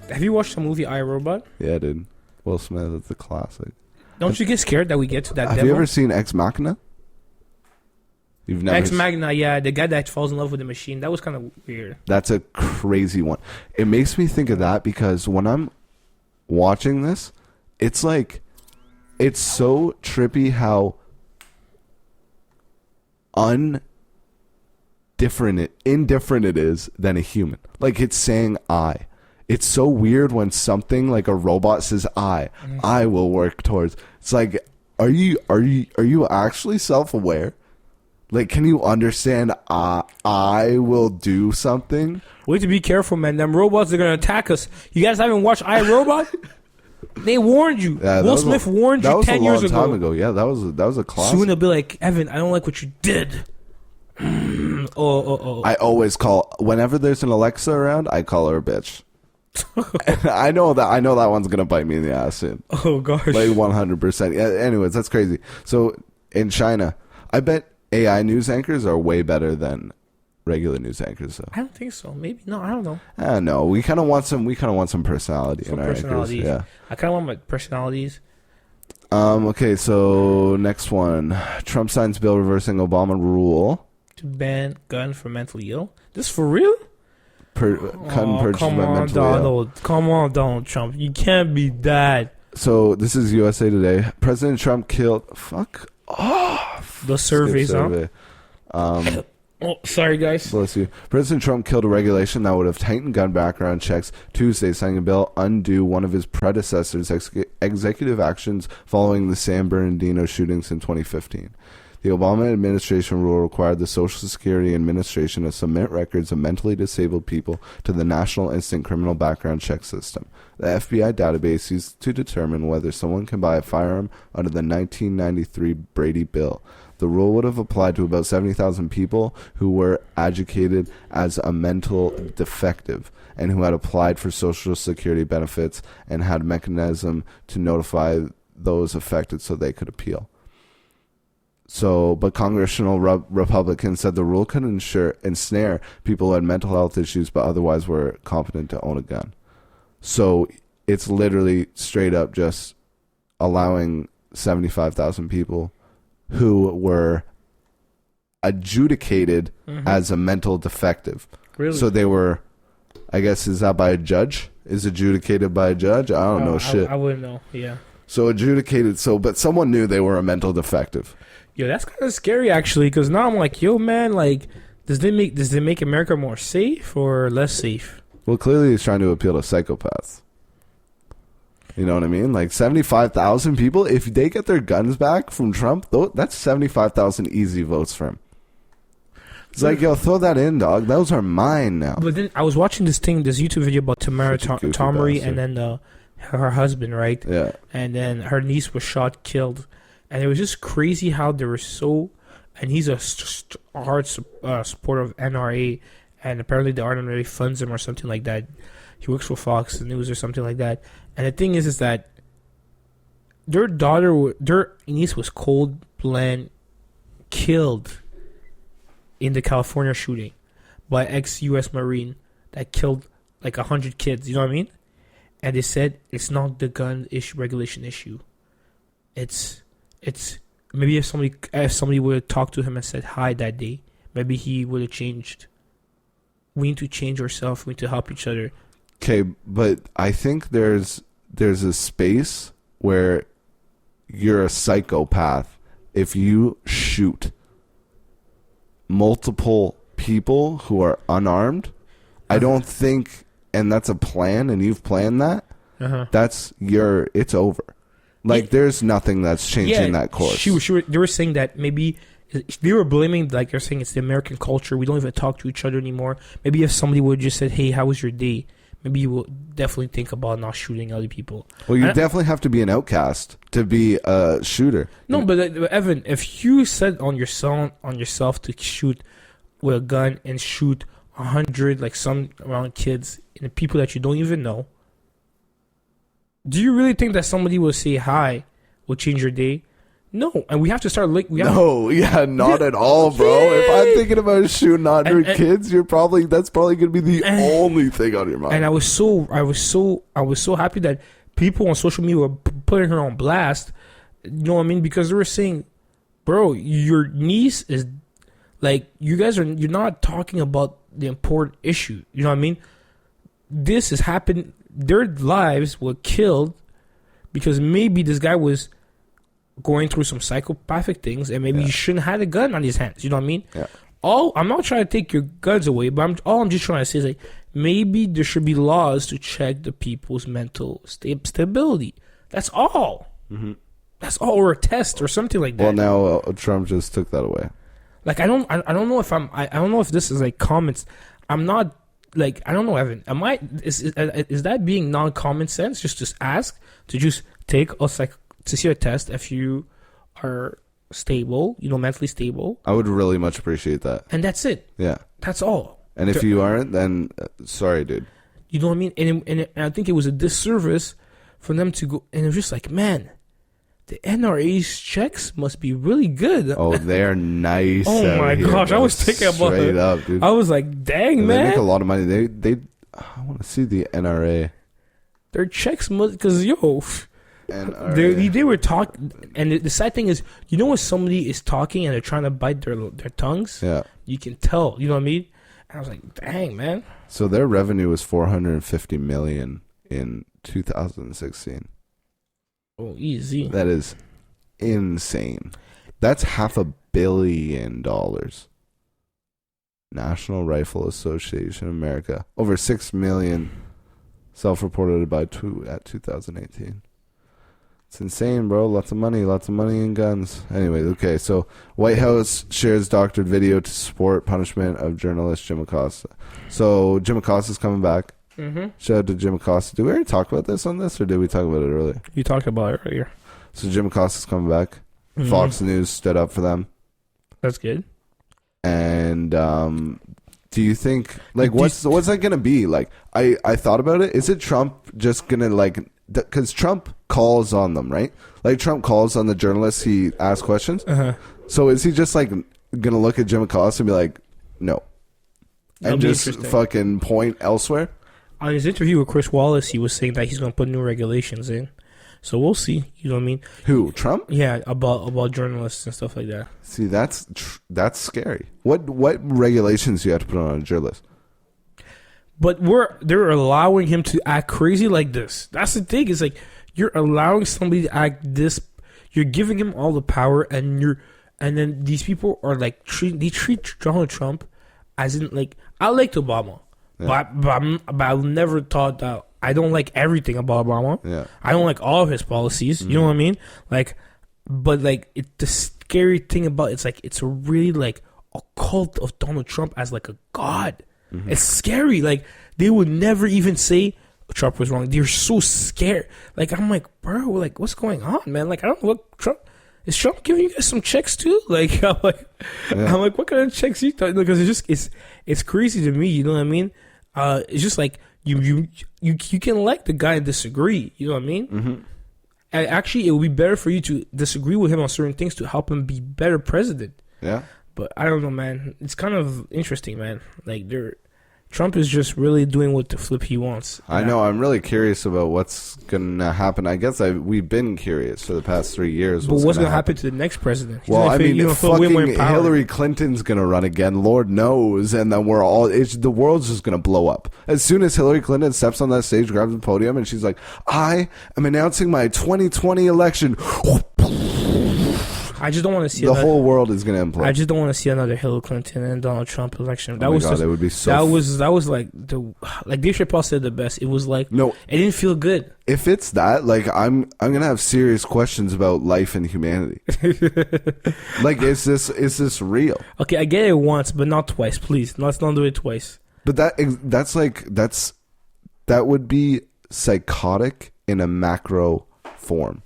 Speaker 2: Have you watched the movie I, Robot?
Speaker 1: Yeah, dude. Will Smith, it's a classic.
Speaker 2: Don't you get scared that we get to that
Speaker 1: Have
Speaker 2: demo?
Speaker 1: you ever seen Ex Machina? You've never
Speaker 2: Ex Machina, yeah, the guy that falls in love with the machine. That was kind of weird.
Speaker 1: That's a crazy one. It makes me think of that because when I'm watching this, it's like, it's so trippy how indifferent it is than a human. Like, it's saying I. It's so weird when something like a robot says I will work towards. It's like, are you actually self-aware? Like, can you understand I will do something?
Speaker 2: We have to be careful, man. Them robots are going to attack us. You guys haven't watched I, Robot? They warned you.
Speaker 1: Yeah,
Speaker 2: Will Smith warned you 10 years ago.
Speaker 1: That was a long time ago. Yeah, that was a classic.
Speaker 2: Soon they'll be like, Evan, I don't like what you did.
Speaker 1: I always call, whenever there's an Alexa around, I call her a bitch. I know that one's gonna bite me in the ass soon.
Speaker 2: Oh gosh,
Speaker 1: like 100%. Yeah, anyways, that's crazy. So in China, I bet AI news anchors are way better than regular news anchors. Though
Speaker 2: I don't think so. Maybe no, I don't know.
Speaker 1: No, we kind of want some personality in our anchors. Yeah,
Speaker 2: I kind of want my personalities.
Speaker 1: Okay, so next one. Trump signs bill reversing Obama rule
Speaker 2: to ban gun for mentally ill. This for real?
Speaker 1: Come on,
Speaker 2: Donald Trump. You can't be that.
Speaker 1: So this is USA Today. President Trump killed. Fuck off.
Speaker 2: The surveys,
Speaker 1: survey.
Speaker 2: Oh, sorry, guys.
Speaker 1: Bless you. President Trump killed a regulation that would have tightened gun background checks Tuesday, signing a bill undo one of his predecessors' executive actions following the San Bernardino shootings in 2015. The Obama administration rule required the Social Security Administration to submit records of mentally disabled people to the National Instant Criminal Background Check System, the FBI database used to determine whether someone can buy a firearm under the 1993 Brady Bill. The rule would have applied to about 70,000 people who were adjudicated as a mental defective and who had applied for Social Security benefits and had a mechanism to notify those affected so they could appeal. But congressional Republicans said the rule could ensnare people who had mental health issues but otherwise were competent to own a gun. So it's literally straight up just allowing 75,000 people who were adjudicated as a mental defective.
Speaker 2: Really?
Speaker 1: So they were, I guess, is that by a judge? Is adjudicated by a judge? I don't know shit.
Speaker 2: I wouldn't know, yeah.
Speaker 1: So adjudicated. But someone knew they were a mental defective.
Speaker 2: Yo, that's kind of scary actually, because now I'm like, yo, man, like, does they make America more safe or less safe?
Speaker 1: Well, clearly he's trying to appeal to psychopaths. You know what I mean? Like 75,000 people. If they get their guns back from Trump, that's 75,000 easy votes for him. It's like, yo, throw that in, dog. Those are mine now.
Speaker 2: But then I was watching this YouTube video about Tamara Tomery and then her husband, right?
Speaker 1: Yeah.
Speaker 2: And then her niece was shot, killed. And it was just crazy how they were so... And he's a hard supporter of NRA. And apparently the RNRA funds him or something like that. He works for Fox News or something like that. And the thing is that their niece was cold-blooded killed in the California shooting by ex-U.S. Marine that killed like 100 kids. You know what I mean? And they said it's not the gun issue, regulation issue. It's maybe if somebody would have talked to him and said hi that day, maybe he would have changed. We need to change ourselves. We need to help each other.
Speaker 1: Okay, but I think there's a space where you're a psychopath if you shoot multiple people who are unarmed. I don't think, and that's a plan, and you've planned that. It's over. Like, there's nothing that's changing that course.
Speaker 2: They were saying that maybe they were blaming, like they're saying it's the American culture. We don't even talk to each other anymore. Maybe if somebody would have just said, "Hey, how was your day?" Maybe you will definitely think about not shooting other people.
Speaker 1: Well, you definitely have to be an outcast to be a shooter.
Speaker 2: No, but Evan, if you said on yourself to shoot with a gun and shoot 100 like some around kids and people that you don't even know, do you really think that somebody will say hi will change your day? No, and we have to start not
Speaker 1: at all, bro. Yeah. If I'm thinking about shooting 100 kids, that's probably gonna be the only thing on your mind.
Speaker 2: And I was so happy that people on social media were putting her on blast. You know what I mean? Because they were saying, bro, your niece is like, you're not talking about the important issue. You know what I mean? This has happened. Their lives were killed because maybe this guy was going through some psychopathic things, and maybe he shouldn't have a gun on his hands. You know what I mean?
Speaker 1: Yeah.
Speaker 2: I'm not trying to take your guns away, but I'm just trying to say is like, maybe there should be laws to check the people's mental stability. That's all.
Speaker 1: Mm-hmm.
Speaker 2: That's all, or a test or something like that.
Speaker 1: Well, now Trump just took that away.
Speaker 2: Like I don't know if I don't know if this is like comments. I'm not like, I don't know, Evan. Is that being non-common sense? Just ask to just take to see a test if you are stable, mentally stable.
Speaker 1: I would really much appreciate that.
Speaker 2: And that's it.
Speaker 1: Yeah.
Speaker 2: That's all.
Speaker 1: And if you aren't, then sorry, dude.
Speaker 2: You know what I mean? And I think it was a disservice for them to go. And it was just like, man, the NRA's checks must be really good.
Speaker 1: Oh, they're nice.
Speaker 2: Oh my gosh, I was thinking about it.
Speaker 1: Straight up, dude.
Speaker 2: I was like, dang, man.
Speaker 1: They make a lot of money. I want to see the NRA.
Speaker 2: Their checks must, because they were talking, and the sad thing is, when somebody is talking and they're trying to bite their tongues, you can tell. You know what I mean? And I was like, dang, man.
Speaker 1: So their revenue was $450 million in 2016.
Speaker 2: Oh, easy.
Speaker 1: That is insane. That's $500 million. National Rifle Association of America, over 6 million, self-reported at 2018. It's insane, bro. Lots of money in guns. Anyway, okay, so White House shares doctored video to support punishment of journalist Jim Acosta. So Jim Acosta's coming back.
Speaker 2: Mm-hmm.
Speaker 1: Shout out to Jim Acosta. Did we already talk about this on this, or did we talk about it earlier?
Speaker 2: You talked about it earlier.
Speaker 1: So Jim Acosta's coming back. Mm-hmm. Fox News stood up for them.
Speaker 2: That's good.
Speaker 1: And do you think, like, what's that going to be? Like, I thought about it. Is it Trump just going to, like, because Trump calls on them, right? Like, Trump calls on the journalists. He asks questions.
Speaker 2: Uh-huh.
Speaker 1: So is he just, like, going to look at Jim Acosta and be like, no? And just fucking point elsewhere?
Speaker 2: On his interview with Chris Wallace, he was saying that he's going to put new regulations in. So we'll see. You know what I mean?
Speaker 1: Who, Trump?
Speaker 2: Yeah, about journalists and stuff like that.
Speaker 1: See, that's scary. What regulations do you have to put on a journalist?
Speaker 2: But they're allowing him to act crazy like this. That's the thing. It's like, you're allowing somebody to act this. You're giving him all the power, and then these people are like they treat Donald Trump as in like I liked Obama, but I never thought that I don't like everything about Obama.
Speaker 1: Yeah,
Speaker 2: I don't like all of his policies. You know what I mean? Like, but like the scary thing about it's like it's a really like a cult of Donald Trump as like a god. It's scary. Like they would never even say Trump was wrong. They're so scared. Like I'm like, bro, like what's going on, man? Like I don't know what Trump is. Trump giving you guys some checks too? Like I'm like, what kind of checks you thought? Because it's crazy to me. You know what I mean? It's just like you can like the guy and disagree. You know what I mean? And actually, it would be better for you to disagree with him on certain things to help him be better president.
Speaker 1: Yeah.
Speaker 2: But I don't know, man. It's kind of interesting, man. Like Trump is just really doing what the flip he wants.
Speaker 1: I know. I'm really curious about what's going to happen. I guess we've been curious for the past 3 years.
Speaker 2: But what's going to happen to the next president?
Speaker 1: Well, I mean, fucking Hillary Clinton's going to run again. Lord knows. And then the world's just going to blow up. As soon as Hillary Clinton steps on that stage, grabs the podium, and she's like, I am announcing my 2020 election.
Speaker 2: I just don't want to see
Speaker 1: the whole world is going to implode.
Speaker 2: I just don't want to see another Hillary Clinton and Donald Trump election. That was
Speaker 1: it would be so.
Speaker 2: That was like Dave Chappelle said the best. It was like
Speaker 1: no,
Speaker 2: it didn't feel good.
Speaker 1: If it's that, like I'm gonna have serious questions about life and humanity. Like, is this real?
Speaker 2: Okay, I get it once, but not twice, please. Let's not do it twice.
Speaker 1: But that would be psychotic in a macro form.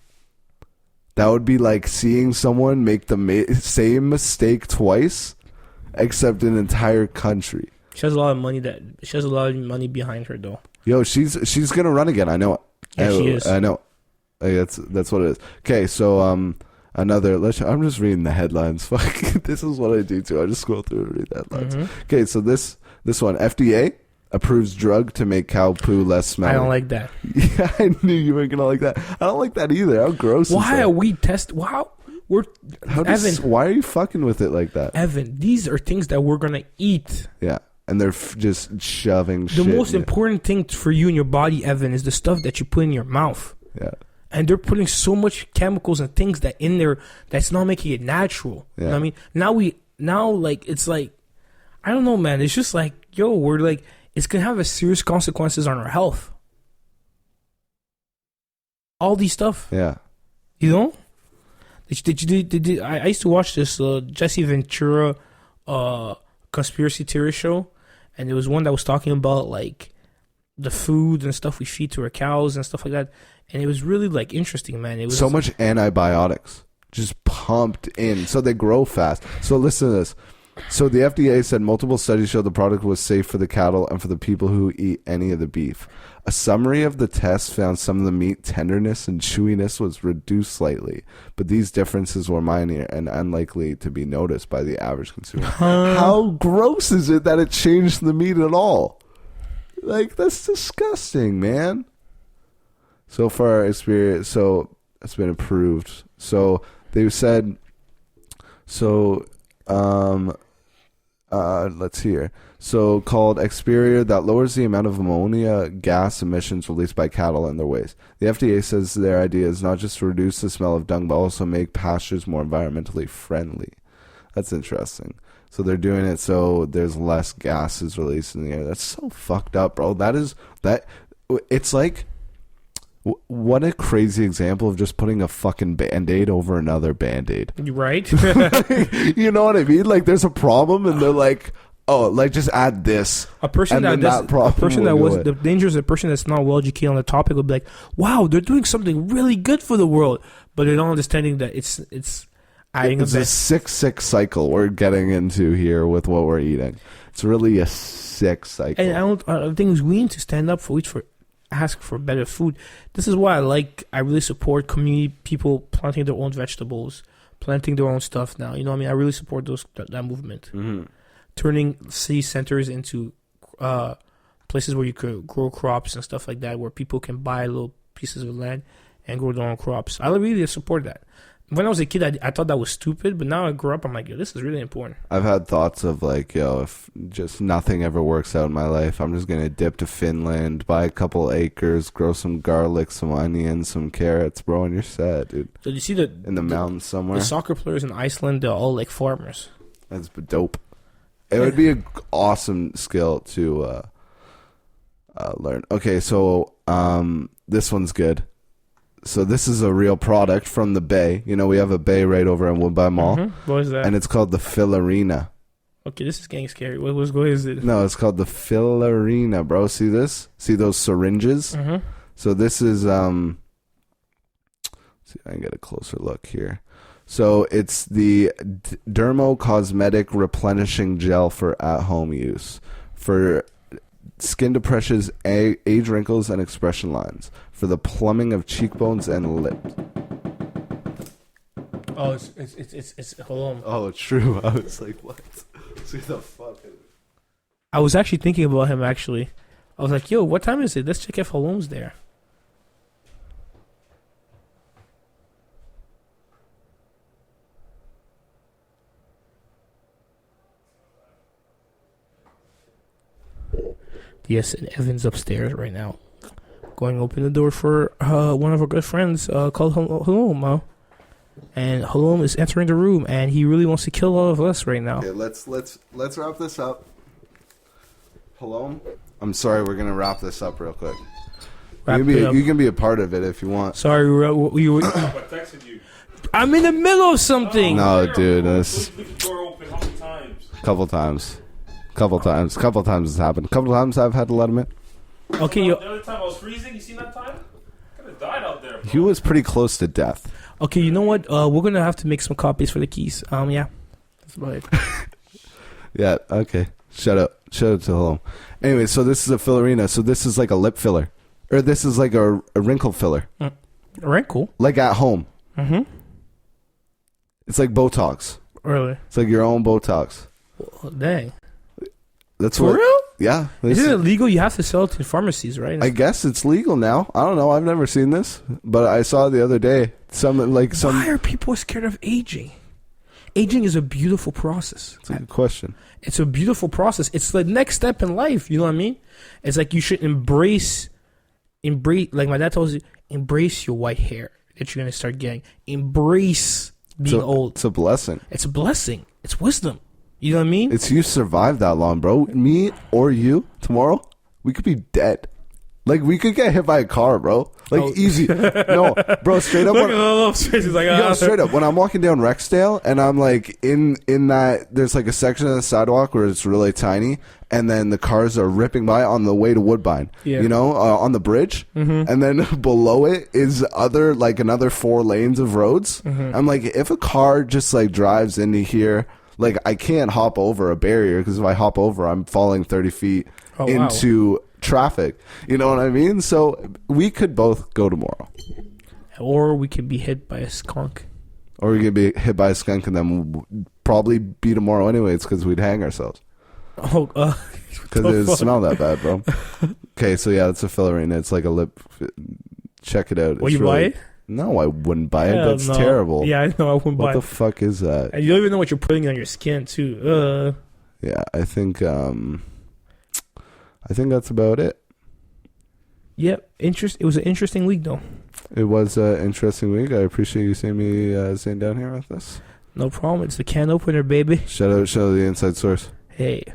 Speaker 1: That would be like seeing someone make the same mistake twice, except an entire country.
Speaker 2: She has a lot of money. She has a lot of money behind her, though.
Speaker 1: Yo, she's gonna run again. I know it.
Speaker 2: Yeah, she is.
Speaker 1: I know. That's what it is. Okay, so I'm just reading the headlines. Fuck, this is what I do too. I just scroll through and read the headlines. Okay, so this one, FDA approves drug to make cow poo less smelly.
Speaker 2: I don't like that.
Speaker 1: Yeah, I knew you weren't gonna like that. I don't like that either. How gross is that?
Speaker 2: Why are we Wow.
Speaker 1: Why are you fucking with it like that?
Speaker 2: Evan, these are things that we're gonna eat.
Speaker 1: Yeah, and they're just shoving
Speaker 2: the most important thing for you in your body, Evan, is the stuff that you put in your mouth.
Speaker 1: Yeah.
Speaker 2: And they're putting so much chemicals and things that in there that's not making it natural.
Speaker 1: Yeah.
Speaker 2: You know what I mean? Now like it's like I don't know, man. It's just like, yo, we're like it's gonna have a serious consequences on our health. All these stuff.
Speaker 1: Yeah.
Speaker 2: You know? I used to watch this Jesse Ventura conspiracy theory show, and there was one that was talking about like the food and stuff we feed to our cows and stuff like that, and it was really like interesting, man. It was
Speaker 1: so much antibiotics just pumped in so they grow fast. So listen to this. So the FDA said multiple studies showed the product was safe for the cattle and for the people who eat any of the beef. A summary of the tests found some of the meat tenderness and chewiness was reduced slightly, but these differences were minor and unlikely to be noticed by the average consumer. How gross is it that it changed the meat at all? Like, that's disgusting, man. So far, it's been approved. So they said, let's see here. So called Experior, that lowers the amount of ammonia gas emissions released by cattle and their waste. The FDA says their idea is not just to reduce the smell of dung, but also make pastures more environmentally friendly. That's interesting. So they're doing it so there's less gases released in the air. That's so fucked up, bro. It's like, what a crazy example of just putting a fucking Band-Aid over another Band-Aid.
Speaker 2: Right?
Speaker 1: You know what I mean? Like, there's a problem, and they're like, oh, like, just add this.
Speaker 2: The danger is a person that's not well educated on the topic will be like, wow, they're doing something really good for the world, but they're not understanding that it's adding
Speaker 1: it's a sick cycle we're getting into here with what we're eating. It's really a sick cycle.
Speaker 2: And I think we need to stand up for ask for better food. This is why I really support community people planting their own vegetables, planting their own stuff now. You know what I mean? I really support that movement.
Speaker 1: Mm-hmm.
Speaker 2: Turning city centers into places where you could grow crops and stuff like that, where people can buy little pieces of land and grow their own crops. I really support that. When I was a kid, I thought that was stupid, but now I grew up, I'm like, yo, this is really important.
Speaker 1: I've had thoughts of like, yo, if just nothing ever works out in my life, I'm just gonna dip to Finland, buy a couple acres, grow some garlic, some onions, some carrots, bro, and you're set, dude.
Speaker 2: So you see
Speaker 1: in the mountains somewhere.
Speaker 2: The soccer players in Iceland, they're all like farmers.
Speaker 1: That's dope. It would be an awesome skill to learn. Okay, so this one's good. So this is a real product from the Bay. You know, we have a Bay right over at Woodbine Mall.
Speaker 2: Mm-hmm. What is that?
Speaker 1: And it's called the Filarina.
Speaker 2: Okay, this is getting scary. What is it?
Speaker 1: No, it's called the Filarina, bro. See this? See those syringes?
Speaker 2: Mm-hmm.
Speaker 1: So this is, see if I can get a closer look here. So it's the dermocosmetic replenishing gel for at-home use. For skin depressions, age wrinkles, and expression lines. For the plumbing of cheekbones and lips.
Speaker 2: Oh, it's hold on.
Speaker 1: Oh, it's true. I was like, what? See the fuck?
Speaker 2: I was actually thinking about him, actually. I was like, yo, what time is it? Let's check if Halom's there. Yes, and Evan's upstairs right now. Going to open the door for one of our good friends called Halom. And Halom is entering the room, and he really wants to kill all of us right now.
Speaker 1: Okay, let's wrap this up. Halom, I'm sorry, we're gonna wrap this up real quick. You can be a part of it if you want.
Speaker 2: Sorry, we were.
Speaker 9: I texted you.
Speaker 2: I'm in the middle of something.
Speaker 1: No, dude, that's
Speaker 9: Leave the door open how many times?
Speaker 1: couple times it's happened. Couple times I've had to let him in.
Speaker 2: Okay,
Speaker 9: The other time I was freezing, you seen that time? I could have died out there, bro.
Speaker 1: He was pretty close to death.
Speaker 2: Okay, you know what? We're gonna have to make some copies for the keys. Yeah, that's about it.
Speaker 1: Yeah. Okay. Shut up to Halom. Anyway, so this is a Filarina. So this is like a lip filler, or this is like a wrinkle filler.
Speaker 2: A wrinkle?
Speaker 1: Like at home.
Speaker 2: Mm-hmm.
Speaker 1: It's like Botox.
Speaker 2: Really?
Speaker 1: It's like your own Botox.
Speaker 2: Well, dang.
Speaker 1: That's
Speaker 2: For
Speaker 1: what,
Speaker 2: real?
Speaker 1: Yeah.
Speaker 2: Isn't it legal? You have to sell it in pharmacies, right?
Speaker 1: I guess it's legal now. I don't know. I've never seen this, but I saw it the other day.
Speaker 2: Why are people scared of aging? Aging is a beautiful process.
Speaker 1: It's a good question.
Speaker 2: It's a beautiful process. It's the next step in life. You know what I mean? It's like you should embrace. Like my dad tells you, embrace your white hair that you're gonna start getting. Embrace being old.
Speaker 1: It's a blessing.
Speaker 2: It's a blessing. It's wisdom. You know what I mean?
Speaker 1: It's you survived that long, bro. Me or you tomorrow, we could be dead. Like we could get hit by a car, bro. Like easy. No, bro. Straight up. Straight up. When I'm walking down Rexdale and I'm like in that, there's like a section of the sidewalk where it's really tiny, and then the cars are ripping by on the way to Woodbine.
Speaker 2: Yeah.
Speaker 1: You know, on the bridge, and then below it is another 4 lanes of roads. I'm like, if a car just like drives into here. Like, I can't hop over a barrier because if I hop over, I'm falling 30 feet into traffic. You know what I mean? So we could both go tomorrow.
Speaker 2: Or we could be hit by a skunk.
Speaker 1: Or we could be hit by a skunk and then we'll probably be tomorrow anyways because we'd hang ourselves.
Speaker 2: Oh,
Speaker 1: because it doesn't smell that bad, bro. Okay, so yeah, it's a Filarina. It's like a lip. Check it out.
Speaker 2: Will you buy it?
Speaker 1: No, I wouldn't buy it. That's terrible.
Speaker 2: Yeah, I know. I wouldn't buy it.
Speaker 1: What the fuck is that?
Speaker 2: And you don't even know what you're putting on your skin, too.
Speaker 1: Yeah, I think that's about it.
Speaker 2: Yep. It was an interesting week, though.
Speaker 1: It was an interesting week. I appreciate you seeing me sitting down here with us.
Speaker 2: No problem. It's the can opener, baby.
Speaker 1: Shout out the inside source.
Speaker 2: Hey.